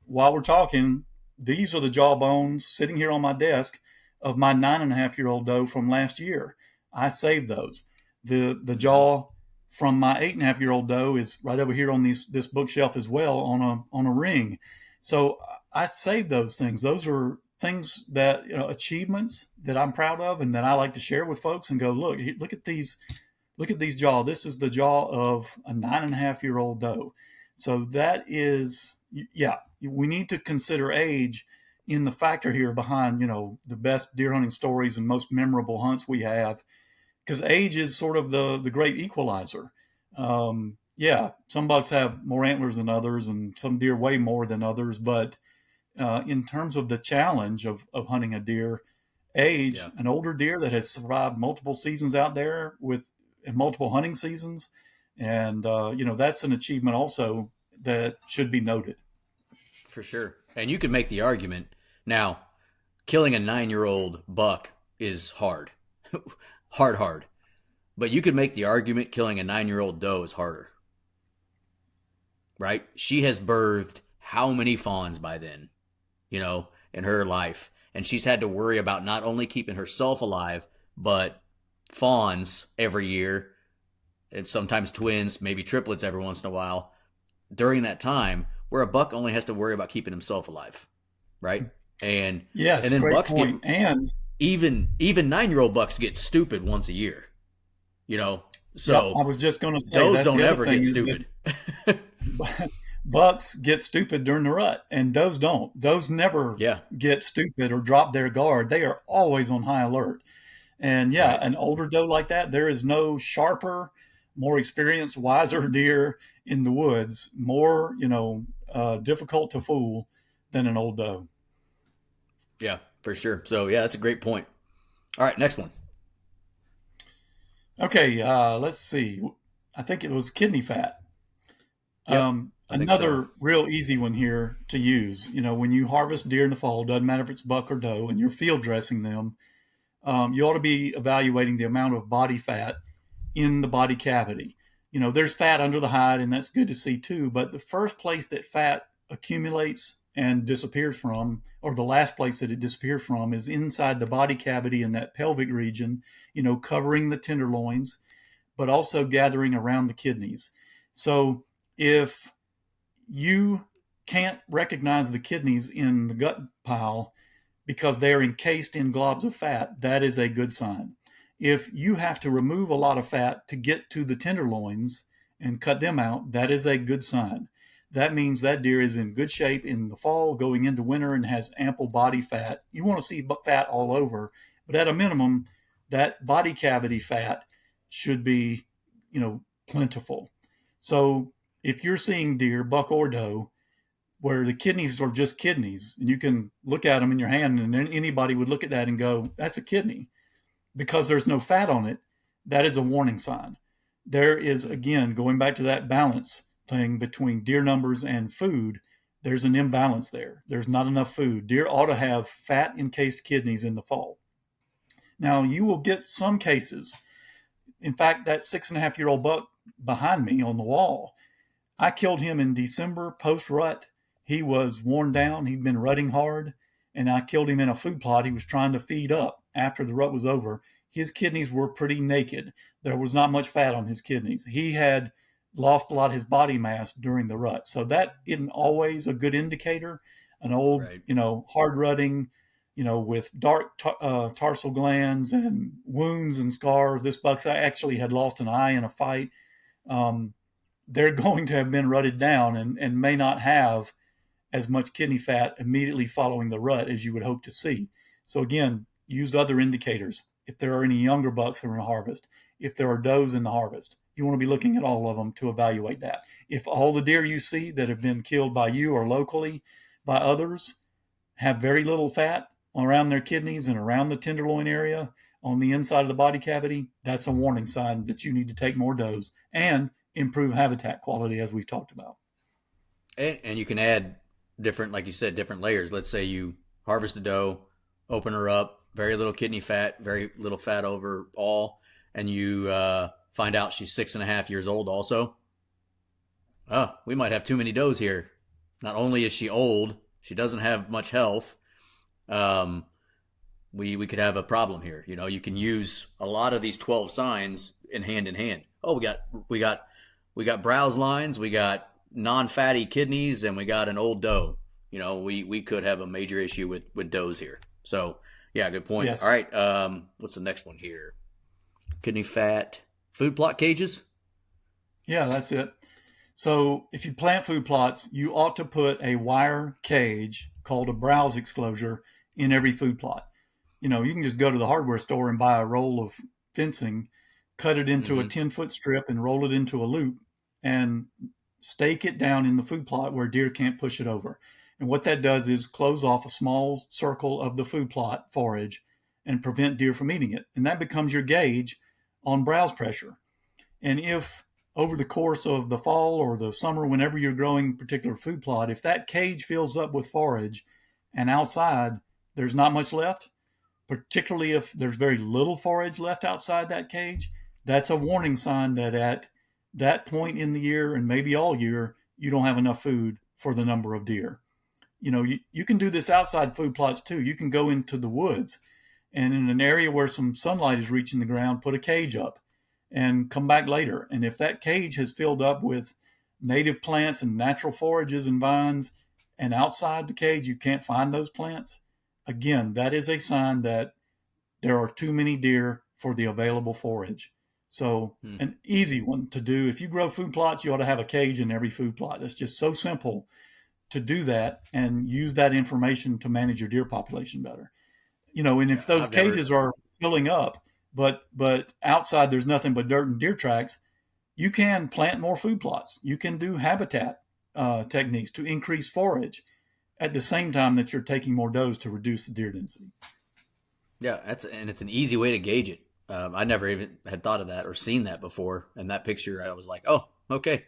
while we're talking, these are the jawbones sitting here on my desk of my 9.5 year old doe from last year. I saved those. The Mm-hmm. jaw from my 8.5 year old doe is right over here on this bookshelf as well on a ring. So I saved those things. Those are things that achievements that I'm proud of and that I like to share with folks and go look at these jaw. This is the jaw of a 9.5 year old doe. So that is, yeah, we need to consider age in the factor here behind the best deer hunting stories and most memorable hunts we have, because age is sort of the great equalizer. Yeah, some bucks have more antlers than others, and some deer way more than others. But in terms of the challenge of hunting a deer, age, Yeah. an older deer that has survived multiple seasons out there with and multiple hunting seasons, and that's an achievement also that should be noted. for sure. And you could make the argument now. Killing a 9-year-old buck is hard, hard. But you could make the argument killing a 9-year-old doe is harder, right? She has birthed how many fawns by then, in her life. And she's had to worry about not only keeping herself alive, but fawns every year, and sometimes twins, maybe triplets every once in a while during that time, where a buck only has to worry about keeping himself alive, right? And Yes, then great bucks point. get And even 9-year-old bucks get stupid once a year, yep, So I was just going to say those that's don't the other ever thing get is stupid. that bucks get stupid during the rut, and does don't. Does never Yeah, get stupid or drop their guard. They are always on high alert. And yeah, right. an older doe like that, there is no sharper, more experienced, wiser deer in the woods, more, difficult to fool than an old doe. Yeah, for sure. So yeah, that's a great point. All right, next one. Okay, let's see. I think it was kidney fat. Yep, I think so. Another real easy one here to use. When you harvest deer in the fall, doesn't matter if it's buck or doe, and you're field dressing them, you ought to be evaluating the amount of body fat in the body cavity. There's fat under the hide, and that's good to see too. But the first place that fat accumulates and disappears from, or the last place that it disappears from, is inside the body cavity in that pelvic region, covering the tenderloins, but also gathering around the kidneys. So if you can't recognize the kidneys in the gut pile because they are encased in globs of fat, that is a good sign. If you have to remove a lot of fat to get to the tenderloins and cut them out, that is a good sign. That means that deer is in good shape in the fall, going into winter, and has ample body fat. You want to see fat all over, but at a minimum, that body cavity fat should be, plentiful. So if you're seeing deer, buck or doe, where the kidneys are just kidneys, and you can look at them in your hand, and anybody would look at that and go, that's a kidney, because there's no fat on it, that is a warning sign. There is, again, going back to that balance thing between deer numbers and food, there's an imbalance there. There's not enough food. Deer ought to have fat encased kidneys in the fall. Now, you will get some cases. In fact, that 6.5-year-old buck behind me on the wall, I killed him in December post rut. He was worn down. He'd been rutting hard, and I killed him in a food plot. He was trying to feed up after the rut was over. His kidneys were pretty naked. There was not much fat on his kidneys. He had lost a lot of his body mass during the rut. So that isn't always a good indicator. An old, Right. hard rutting, with dark tarsal glands and wounds and scars. This buck actually had lost an eye in a fight. Um, they're going to have been rutted down and may not have as much kidney fat immediately following the rut as you would hope to see. So again, use other indicators. If there are any younger bucks in the harvest, if there are does in the harvest, you want to be looking at all of them to evaluate that. If all the deer you see that have been killed by you or locally by others have very little fat around their kidneys and around the tenderloin area on the inside of the body cavity, that's a warning sign that you need to take more does and improve habitat quality, as we've talked about. And you can add different, like you said, different layers. Let's say you harvest a doe, open her up, very little kidney fat, very little fat overall, and you find out she's 6.5 years old also. Oh, we might have too many does here. Not only is she old, she doesn't have much health. Um, we could have a problem here. You can use a lot of these 12 signs in hand. Oh, we got browse lines, we got non-fatty kidneys, and we got an old doe. We could have a major issue with does here. So yeah, good point. All Yes. right, what's the next one here? Kidney fat, food plot cages. Yeah, that's it. So if you plant food plots, you ought to put a wire cage called a browse exclosure in every food plot. You can just go to the hardware store and buy a roll of fencing, cut it into a Mm-hmm. 10-foot strip and roll it into a loop and stake it down in the food plot where deer can't push it over. And what that does is close off a small circle of the food plot forage and prevent deer from eating it. And that becomes your gauge on browse pressure. And if over the course of the fall or the summer, whenever you're growing a particular food plot, if that cage fills up with forage and outside there's not much left, particularly if there's very little forage left outside that cage, that's a warning sign that at that point in the year and maybe all year, you don't have enough food for the number of deer. You can do this outside food plots too. You can go into the woods and in an area where some sunlight is reaching the ground, put a cage up and come back later. And if that cage has filled up with native plants and natural forages and vines, and outside the cage you can't find those plants, again, that is a sign that there are too many deer for the available forage. So an easy one to do. If you grow food plots, you ought to have a cage in every food plot. That's just so simple to do that and use that information to manage your deer population better. And if those I've never. cages are filling up, but outside there's nothing but dirt and deer tracks, you can plant more food plots. You can do habitat techniques to increase forage at the same time that you're taking more does to reduce the deer density. Yeah, it's an easy way to gauge it. I never even had thought of that or seen that before. And that picture, I was like, oh, okay,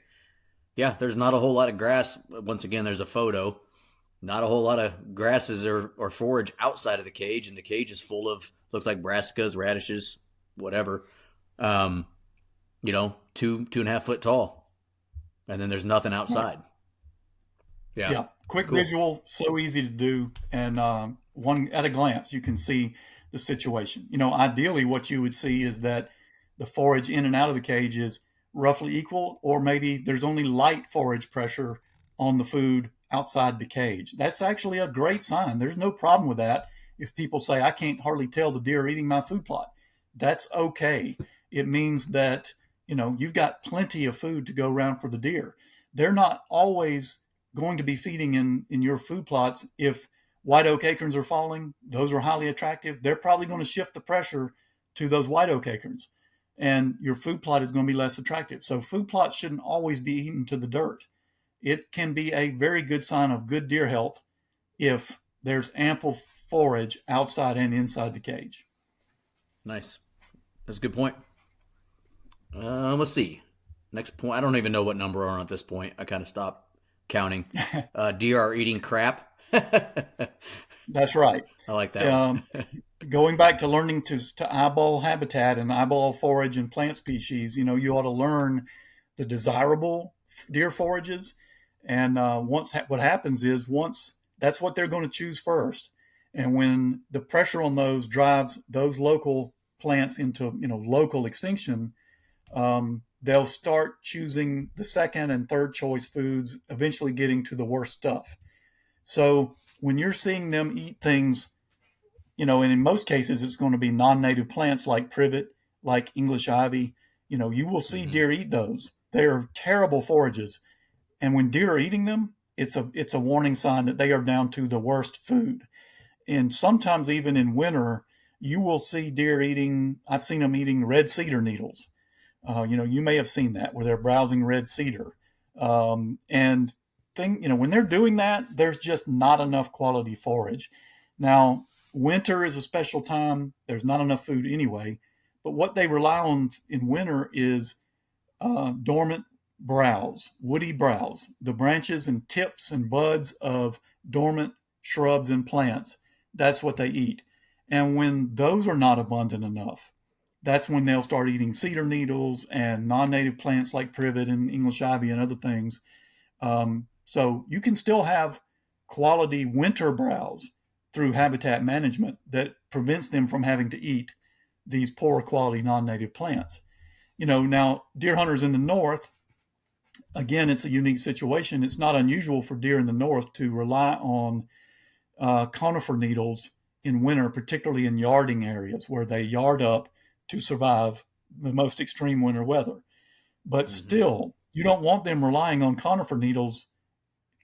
yeah. There's not a whole lot of grass. Once again, there's a photo. Not a whole lot of grasses or forage outside of the cage, and the cage is full of looks like brassicas, radishes, whatever. Um, 2.5 foot tall, and then there's nothing outside. Yeah, Yeah, quick cool. visual, so easy to do, and one at a glance you can see the situation. Ideally, what you would see is that the forage in and out of the cage is roughly equal, or maybe there's only light forage pressure on the food outside the cage. That's actually a great sign. There's no problem with that. If people say, I can't hardly tell the deer eating my food plot, that's okay. It means that, you've got plenty of food to go around for the deer. They're not always going to be feeding in your food plots. If white oak acorns are falling, those are highly attractive. They're probably going to shift the pressure to those white oak acorns, and your food plot is going to be less attractive. So food plots shouldn't always be eaten to the dirt. It can be a very good sign of good deer health if there's ample forage outside and inside the cage. Nice. That's a good point. Let's see. Next point. I don't even know what number we're on at this point. I kind of stopped counting. Deer are eating crap. I That's right. like that one. Um, Going back to learning to eyeball habitat and eyeball forage and plant species, you ought to learn the desirable deer forages. And what happens is once that's what they're going to choose first. And when the pressure on those drives those local plants into local extinction, they'll start choosing the second and third choice foods, eventually getting to the worst stuff. So when you're seeing them eat things, and in most cases it's going to be non-native plants like privet, like English ivy, you will see Hmm. deer eat those. They're terrible forages. And when deer are eating them, it's a warning sign that they are down to the worst food. And sometimes even in winter, you will see deer eating. I've seen them eating red cedar needles. You may have seen that where they're browsing red cedar. And when they're doing that, there's just not enough quality forage. Now, winter is a special time. There's not enough food anyway. But what they rely on in winter is dormant browse, woody browse, the branches and tips and buds of dormant shrubs and plants. That's what they eat. And when those are not abundant enough, that's when they'll start eating cedar needles and non-native plants like privet and English ivy and other things. So you can still have quality winter browse through habitat management that prevents them from having to eat these poor quality non-native plants. Now deer hunters in the north, again, it's a unique situation. It's not unusual for deer in the north to rely on conifer needles in winter, particularly in yarding areas where they yard up to survive the most extreme winter weather. But Hmm. still, you don't want them relying on conifer needles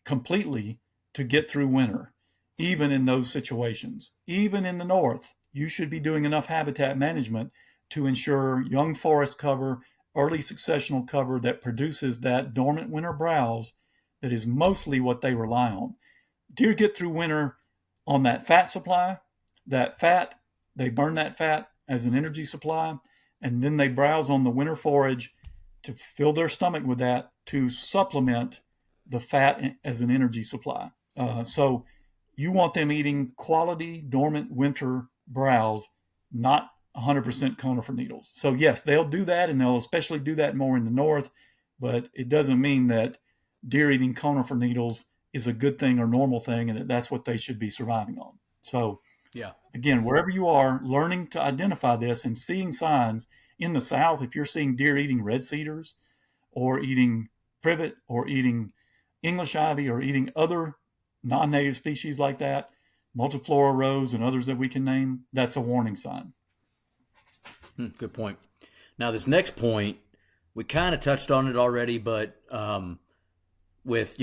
completely to get through winter, even in those situations. Even in the north, you should be doing enough habitat management to ensure young forest cover, early successional cover that produces that dormant winter browse that is mostly what they rely on. Deer get through winter on that fat supply. That fat, they burn that fat as an energy supply, and then they browse on the winter forage to fill their stomach with that to supplement the fat as an energy supply. So you want them eating quality dormant winter browse, not 100% conifer needles. So yes, they'll do that, and they'll especially do that more in the north, but it doesn't mean that deer eating conifer needles is a good thing or normal thing, and that that's what they should be surviving on. So Yeah. again, wherever you are, learning to identify this and seeing signs in the South, if you're seeing deer eating red cedars or eating privet or eating English ivy or eating other non-native species like that, multiflora rose and others that we can name, that's a warning sign. Good point. Now, this next point, we kind of touched on it already, but with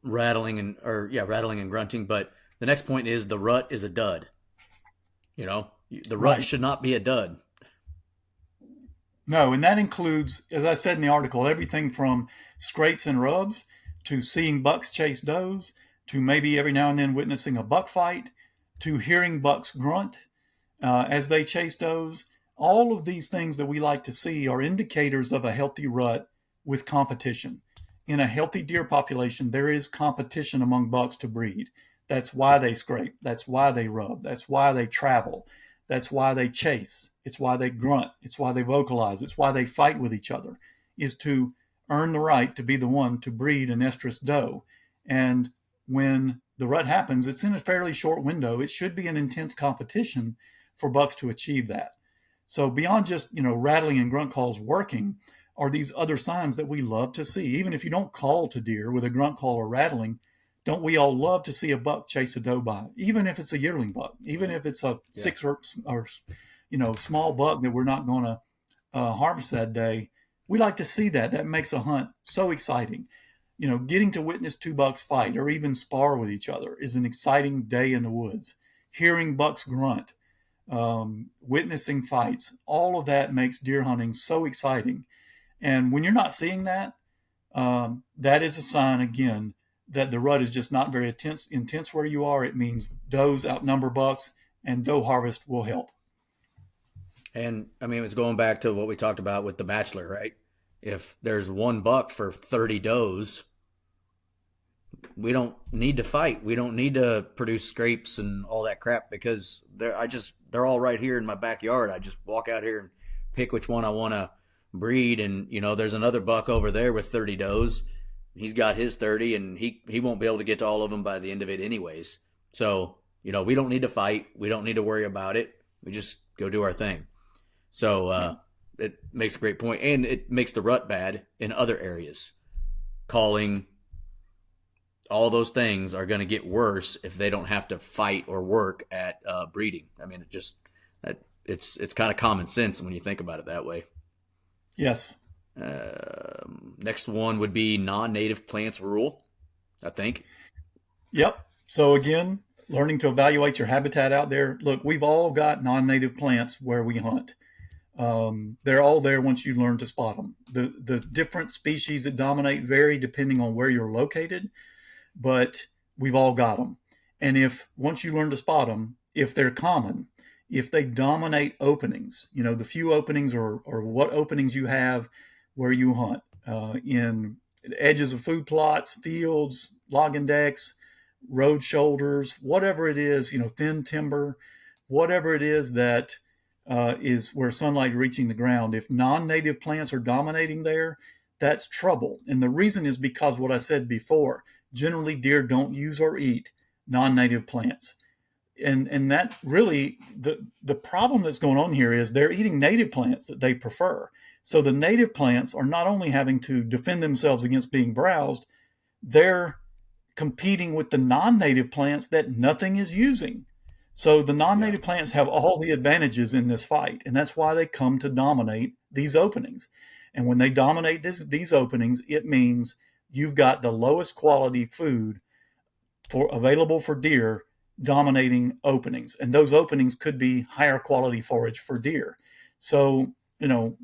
rattling rattling and grunting. But the next point is the rut is a dud. The rut Right. should not be a dud. No, and that includes, as I said in the article, everything from scrapes and rubs to seeing bucks chase does to maybe every now and then witnessing a buck fight to hearing bucks grunt as they chase does. All of these things that we like to see are indicators of a healthy rut with competition. In a healthy deer population, there is competition among bucks to breed. That's why they scrape. That's why they rub. That's why they travel. That's why they chase. It's why they grunt. It's why they vocalize. It's why they fight with each other, is to earn the right to be the one to breed an estrus doe. And when the rut happens, it's in a fairly short window. It should be an intense competition for bucks to achieve that. So beyond just, rattling and grunt calls working, are these other signs that we love to see. Even if you don't call to deer with a grunt call or rattling, don't we all love to see a buck chase a doe by? Even if it's a yearling buck, even if it's a Yeah. six or small buck that we're not going to harvest that day, we like to see that. That makes a hunt so exciting. Getting to witness two bucks fight or even spar with each other is an exciting day in the woods. Hearing bucks grunt, witnessing fights, all of that makes deer hunting so exciting. And when you're not seeing that, that is a sign, again, that the rut is just not very intense where you are. It means does outnumber bucks, and doe harvest will help. And I mean, it's going back to what we talked about with the Bachelor, right? If there's one buck for 30 does, we don't need to fight. We don't need to produce scrapes and all that crap because they're all right here in my backyard. I just walk out here and pick which one I want to breed, and there's another buck over there with 30 does. He's got his 30, and he won't be able to get to all of them by the end of it anyways. So we don't need to fight. We don't need to worry about it. We just go do our thing. So it makes a great point, and it makes the rut bad in other areas. Calling, all those things are going to get worse if they don't have to fight or work at breeding. I mean, it's kind of common sense when you think about it that way. Yes. Next one would be non-native plants rule, I think. Yep. So again, learning to evaluate your habitat out there. Look, we've all got non-native plants where we hunt. They're all there once you learn to spot them. The different species that dominate vary depending on where you're located, but we've all got them. And if once you learn to spot them, if they're common, if they dominate openings, the few openings or what openings you have where you hunt, in edges of food plots, fields, logging decks, road shoulders, whatever it is, thin timber, whatever it is that is where sunlight reaching the ground. If non-native plants are dominating there, that's trouble. And the reason is because what I said before, generally deer don't use or eat non-native plants. And that really, the problem that's going on here is they're eating native plants that they prefer. So the native plants are not only having to defend themselves against being browsed, they're competing with the non-native plants that nothing is using. So the Yeah. non-native plants have all the advantages in this fight, and that's why they come to dominate these openings. And when they dominate these openings, it means you've got the lowest quality food available for deer dominating openings, and those openings could be higher quality forage for deer. So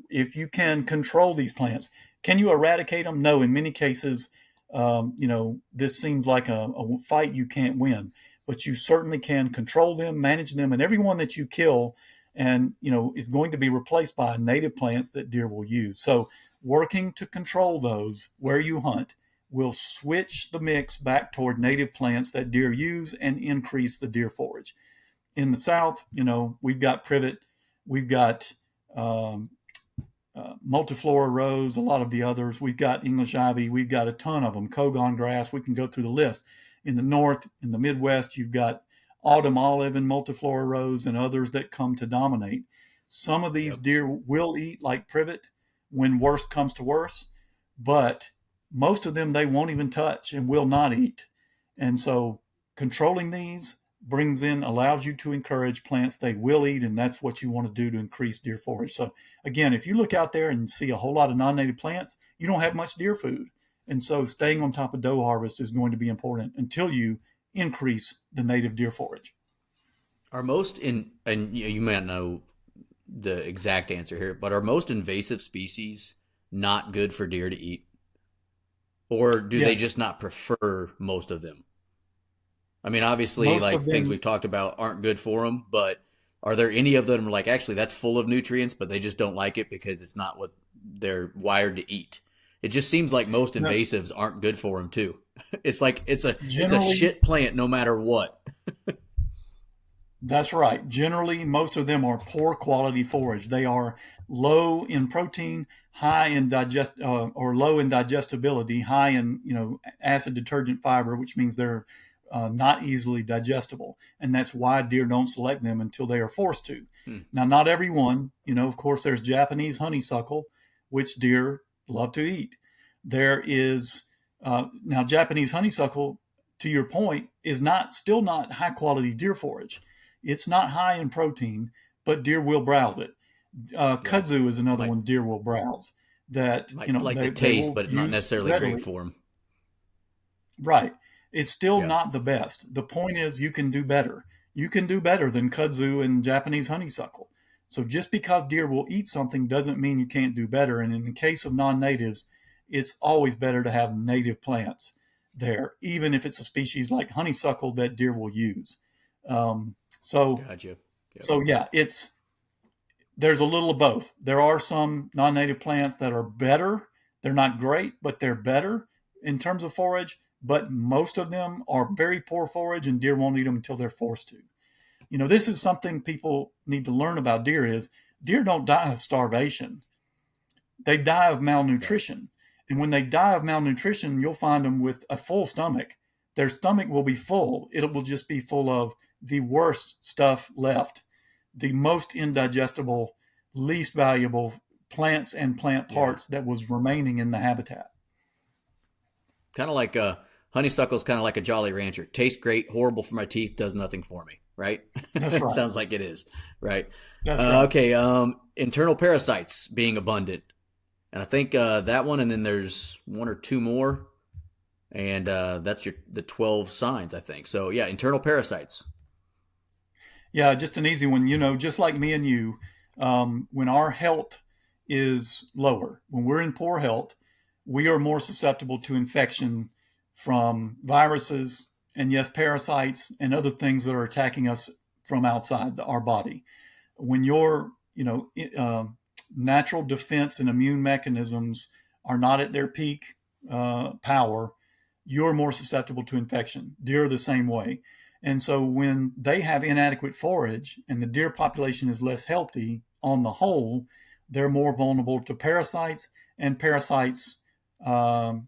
if you can control these plants, can you eradicate them? No. In many cases, this seems like a fight you can't win, but you certainly can control them, manage them, and everyone that you kill and is going to be replaced by native plants that deer will use. So working to control those where you hunt will switch the mix back toward native plants that deer use and increase the deer forage. In the South, we've got privet, we've got um, multiflora rose, a lot of the others. We've got English ivy. We've got a ton of them. Kogon grass. We can go through the list. In the North, in the Midwest, you've got autumn olive and multiflora rose and others that come to dominate. Some of these Yep. deer will eat like privet when worst comes to worst, but most of them they won't even touch and will not eat. And so controlling these allows you to encourage plants they will eat, and that's what you want to do to increase deer forage. So again, if you look out there and see a whole lot of non-native plants, you don't have much deer food. And so staying on top of doe harvest is going to be important until you increase the native deer forage. Are most in, and you may not know the exact answer here, but are most invasive species not good for deer to eat? Or do they Yes, just not prefer most of them? I mean, obviously, most of like things them. we've talked about aren't good for them, but are there any of them like actually that's full of nutrients, but they just don't like it because it's not what they're wired to eat? It just seems like most No, invasives aren't good for them too. It's like it's a generally, shit plant no matter what. that's right. Generally, most of them are poor quality forage. They are low in protein, high in or low in digestibility, high in acid detergent fiber, which means they're not easily digestible, and that's why deer don't select them until they are forced to. Hmm. Now, not everyone, of course, there's Japanese honeysuckle, which deer love to eat. There is now Japanese honeysuckle, to your point, is not still not high quality deer forage. It's not high in protein, but deer will browse it. Yeah, Kudzu is another like one deer will browse that like the they taste, will but not use necessarily great readily. for them. Right. It's still Yeah, not the best. The point is you can do better. You can do better than kudzu and Japanese honeysuckle. So just because deer will eat something doesn't mean you can't do better. And in the case of non-natives, it's always better to have native plants there, even if it's a species like honeysuckle that deer will use. Um, so gotcha. Yep. so yeah, it's there's a little of both. There are some non-native plants that are better. They're not great, but they're better in terms of forage. But most of them are very poor forage, and deer won't eat them until they're forced to. This is something people need to learn about deer is deer don't die of starvation. They die of Right. malnutrition. And when they die of malnutrition, you'll find them with a full stomach. Their stomach will be full. It will just be full of the worst stuff left, the most indigestible, least valuable plants and plant Yeah. parts that was remaining in the habitat. Kind of like honeysuckle's kind of like a Jolly Rancher. Tastes great, horrible for my teeth, does nothing for me. Right? That's It right. sounds like it is. Right. That's right. Okay. Internal parasites being abundant, and I think that one, and then there's one or two more, and that's the 12 signs, I think. So yeah, internal parasites. Yeah, just an easy one. Just like me and you, when our health is lower, when we're in poor health, we are more susceptible to infection from viruses and, yes, parasites and other things that are attacking us from outside our body. When your, natural defense and immune mechanisms are not at their peak power, you're more susceptible to infection. Deer are the same way. And so when they have inadequate forage and the deer population is less healthy on the whole, they're more vulnerable to parasites, and parasites um,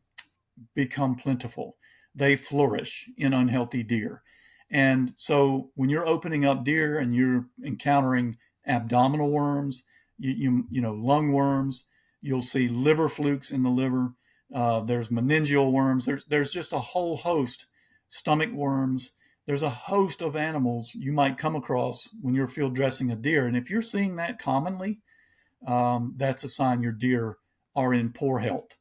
become plentiful. They flourish in unhealthy deer. And so when you're opening up deer and you're encountering abdominal worms, lung worms, you'll see liver flukes in the liver. There's meningeal worms. There's just a whole host, stomach worms. There's a host of animals you might come across when you're field dressing a deer. And if you're seeing that commonly, that's a sign your deer are in poor health.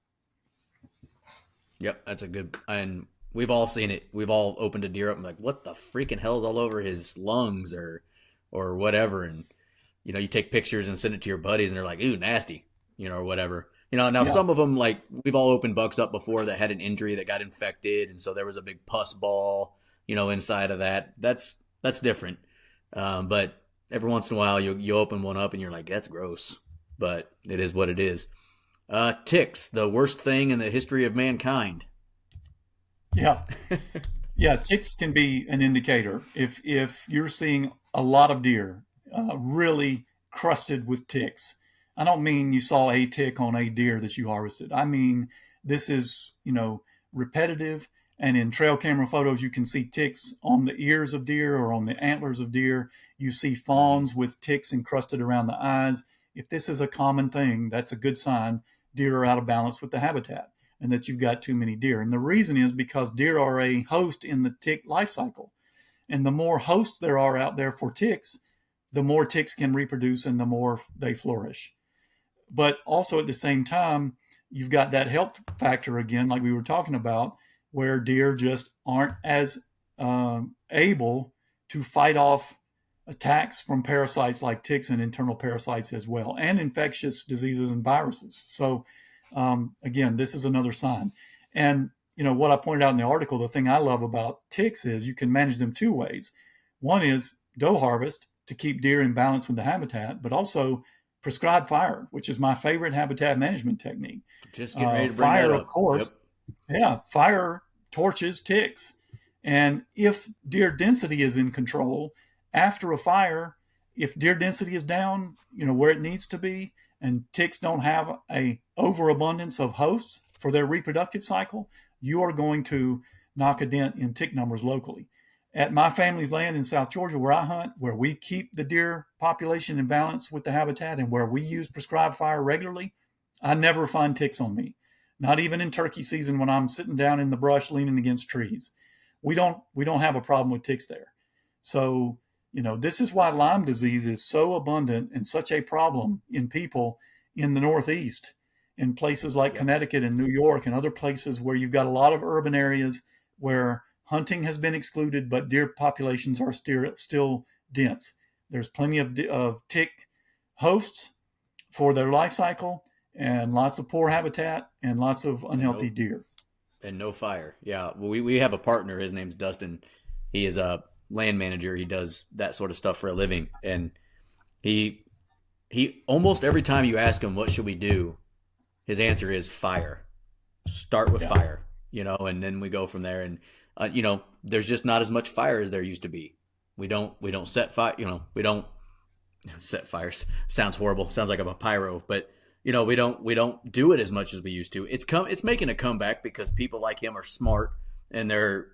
Yep, that's a good. And we've all seen it. We've all opened a deer up and like, what the freaking hell's all over his lungs or whatever. And you take pictures and send it to your buddies, and they're like, ooh, nasty, or whatever. Now Yeah. some of them, like we've all opened bucks up before that had an injury that got infected, and so there was a big pus ball, inside of that. That's different. But every once in a while, you open one up and you're like, that's gross, but it is what it is. Ticks, the worst thing in the history of mankind. Yeah. Yeah, ticks can be an indicator. If you're seeing a lot of deer really crusted with ticks, I don't mean you saw a tick on a deer that you harvested. I mean this is repetitive, and in trail camera photos you can see ticks on the ears of deer or on the antlers of deer. You see Hmm. fawns with ticks encrusted around the eyes. If this is a common thing, that's a good sign deer are out of balance with the habitat and that you've got too many deer. And the reason is because deer are a host in the tick life cycle. And the more hosts there are out there for ticks, the more ticks can reproduce and the more they flourish. But also at the same time, you've got that health factor again, like we were talking about, where deer just aren't as able to fight off attacks from parasites like ticks and internal parasites as well, and infectious diseases and viruses. So, again, this is another sign. And what I pointed out in the article, the thing I love about ticks is you can manage them two ways. One is doe harvest to keep deer in balance with the habitat, but also prescribed fire, which is my favorite habitat management technique. Just getting ready to bring that Fire, of up. Yep. course, yeah, fire torches ticks. And if deer density is in control after a fire, if deer density is down, where it needs to be, and ticks don't have a overabundance of hosts for their reproductive cycle, you are going to knock a dent in tick numbers locally. At my family's land in South Georgia, where I hunt, where we keep the deer population in balance with the habitat and where we use prescribed fire regularly, I never find ticks on me. Not even in turkey season when I'm sitting down in the brush leaning against trees. We don't have a problem with ticks there. So, this is why Lyme disease is so abundant and such a problem in people in the Northeast, in places like Yep. Connecticut and New York and other places where you've got a lot of urban areas where hunting has been excluded, but deer populations are still dense. There's plenty of tick hosts for their life cycle and lots of poor habitat and lots of And unhealthy no deer. and no fire. Yeah. Well, we have a partner. His name's Dustin. He is a land manager. He does that sort of stuff for a living, and he he almost every time you ask him what should we do, his answer is fire. Start with Yeah. fire, and then we go from there. And there's just not as much fire as there used to be. We don't set fire. We don't set fires. Sounds horrible. Sounds like I'm a pyro, but we don't do it as much as we used to. It's making a comeback because people like him are smart and they're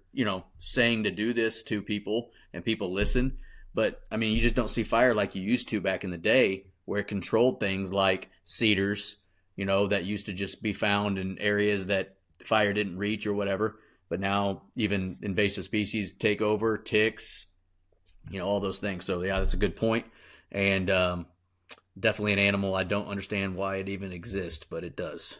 saying to do this to people and people listen. But I mean, you just don't see fire like you used to back in the day, where it controlled things like cedars, that used to just be found in areas that fire didn't reach or whatever. But now even invasive species take over, ticks, all those things. So yeah, that's a good point. And definitely an animal I don't understand why it even exists, but it does.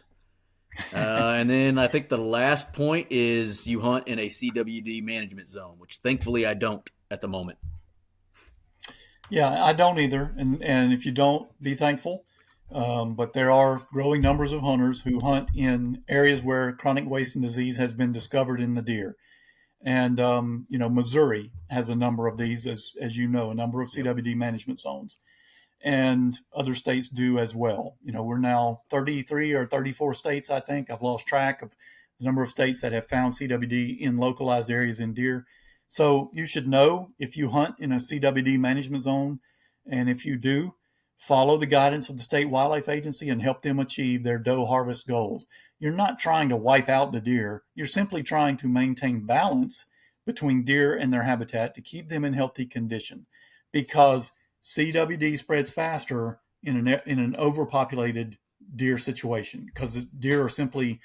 And then I think the last point is you hunt in a CWD management zone, which thankfully I don't at the moment. Yeah, I don't either. And if you don't, be thankful. But there are growing numbers of hunters who hunt in areas where chronic wasting disease has been discovered in the deer. And, Missouri has a number of these, as you know, a number of Yep. CWD management zones. And other states do as well. We're now 33 or 34 states, I think. I've lost track of the number of states that have found CWD in localized areas in deer. So you should know if you hunt in a CWD management zone, and if you do, follow the guidance of the state wildlife agency and help them achieve their doe harvest goals. You're not trying to wipe out the deer. You're simply trying to maintain balance between deer and their habitat to keep them in healthy condition, because CWD spreads faster in an overpopulated deer situation, because deer are simply,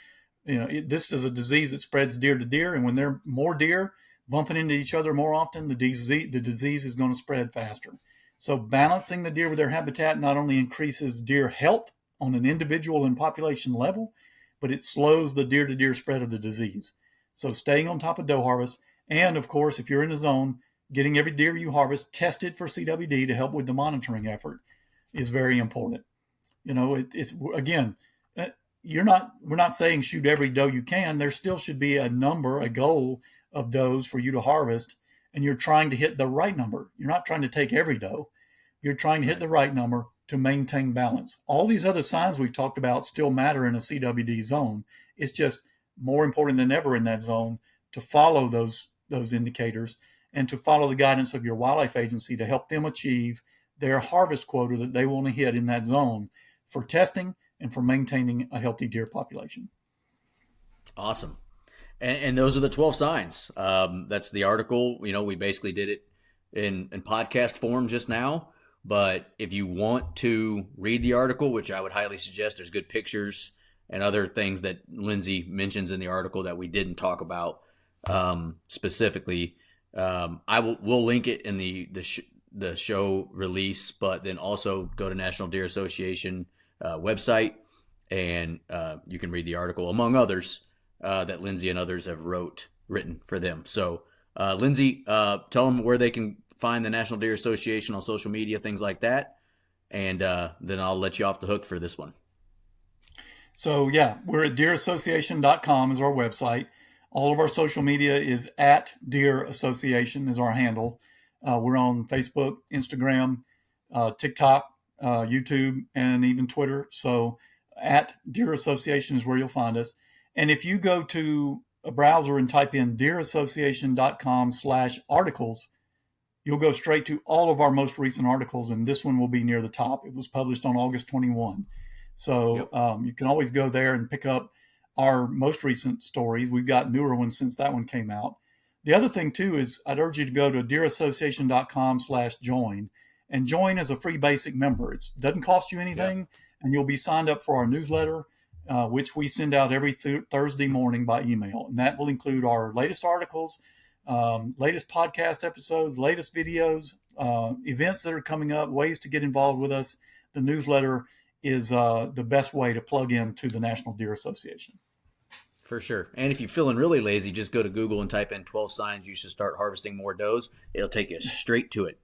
this is a disease that spreads deer to deer, and when there are more deer bumping into each other more often, the disease is going to spread faster. So balancing the deer with their habitat not only increases deer health on an individual and population level, but it slows the deer to deer spread of the disease. So staying on top of doe harvest, and of course, if you're in a zone, getting every deer you harvest tested for CWD to help with the monitoring effort is very important. It's again, we're not saying shoot every doe you can. There still should be a goal of does for you to harvest, and you're trying to hit the right number. You're not trying to take every doe. You're trying to hit Right. the right number to maintain balance. All these other signs we've talked about still matter in a CWD zone. It's just more important than ever in that zone to follow those indicators and to follow the guidance of your wildlife agency to help them achieve their harvest quota that they want to hit in that zone for testing and for maintaining a healthy deer population. Awesome. And those are the 12 signs. That's the article. We basically did it in podcast form just now. But if you want to read the article, which I would highly suggest, there's good pictures and other things that Lindsay mentions in the article that we didn't talk about specifically. We'll link it in the show release, but then also go to National Deer Association website, and you can read the article, among others, that Lindsay and others have written for them. So, Lindsay, tell them where they can find the National Deer Association on social media, things like that, and then I'll let you off the hook for this one. So, yeah, we're at deerassociation.com is our website. All of our social media is at Deer Association is our handle. We're on Facebook, Instagram, TikTok, YouTube, and even Twitter. So at Deer Association is where you'll find us. And if you go to a browser and type in deerassociation.com/articles, you'll go straight to all of our most recent articles. And this one will be near the top. It was published on August 21. So you can always go there and pick up our most recent stories. We've got newer ones since that one came out. The other thing too is I'd urge you to go to deerassociation.com/join and join as a free basic member. It doesn't cost you anything, and you'll be signed up for our newsletter, which we send out every Thursday morning by email. And that will include our latest articles, latest podcast episodes, latest videos, events that are coming up, ways to get involved with us. The newsletter is the best way to plug into the National Deer Association. For sure. And if you're feeling really lazy, just go to Google and type in 12 signs you should start harvesting more does. It'll take you straight to it.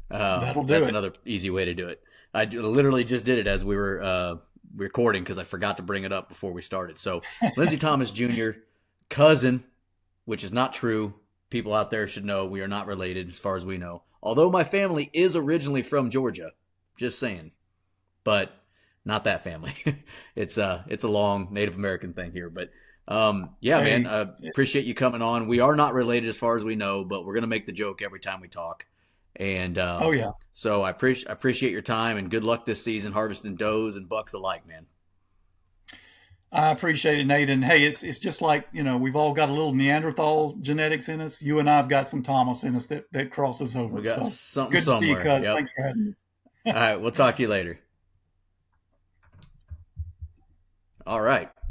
That'll do That's it. another easy way to do it. I literally just did it as we were recording because I forgot to bring it up before we started. So Lindsay Thomas Jr., cousin, which is not true. People out there should know we are not related as far as we know. Although my family is originally from Georgia. Just saying. But not that family. It's a long Native American thing here. But man, I appreciate you coming on. We are not related as far as we know, but we're going to make the joke every time we talk. And so I appreciate your time, and good luck this season harvesting does and bucks alike, man. I appreciate it, Nate. And hey, it's just like, we've all got a little Neanderthal genetics in us. You and I have got some Thomas in us that crosses over. We got so something it's good somewhere. to see you, cuz. Yep. Thanks for having me. All right, we'll talk to you later. All right.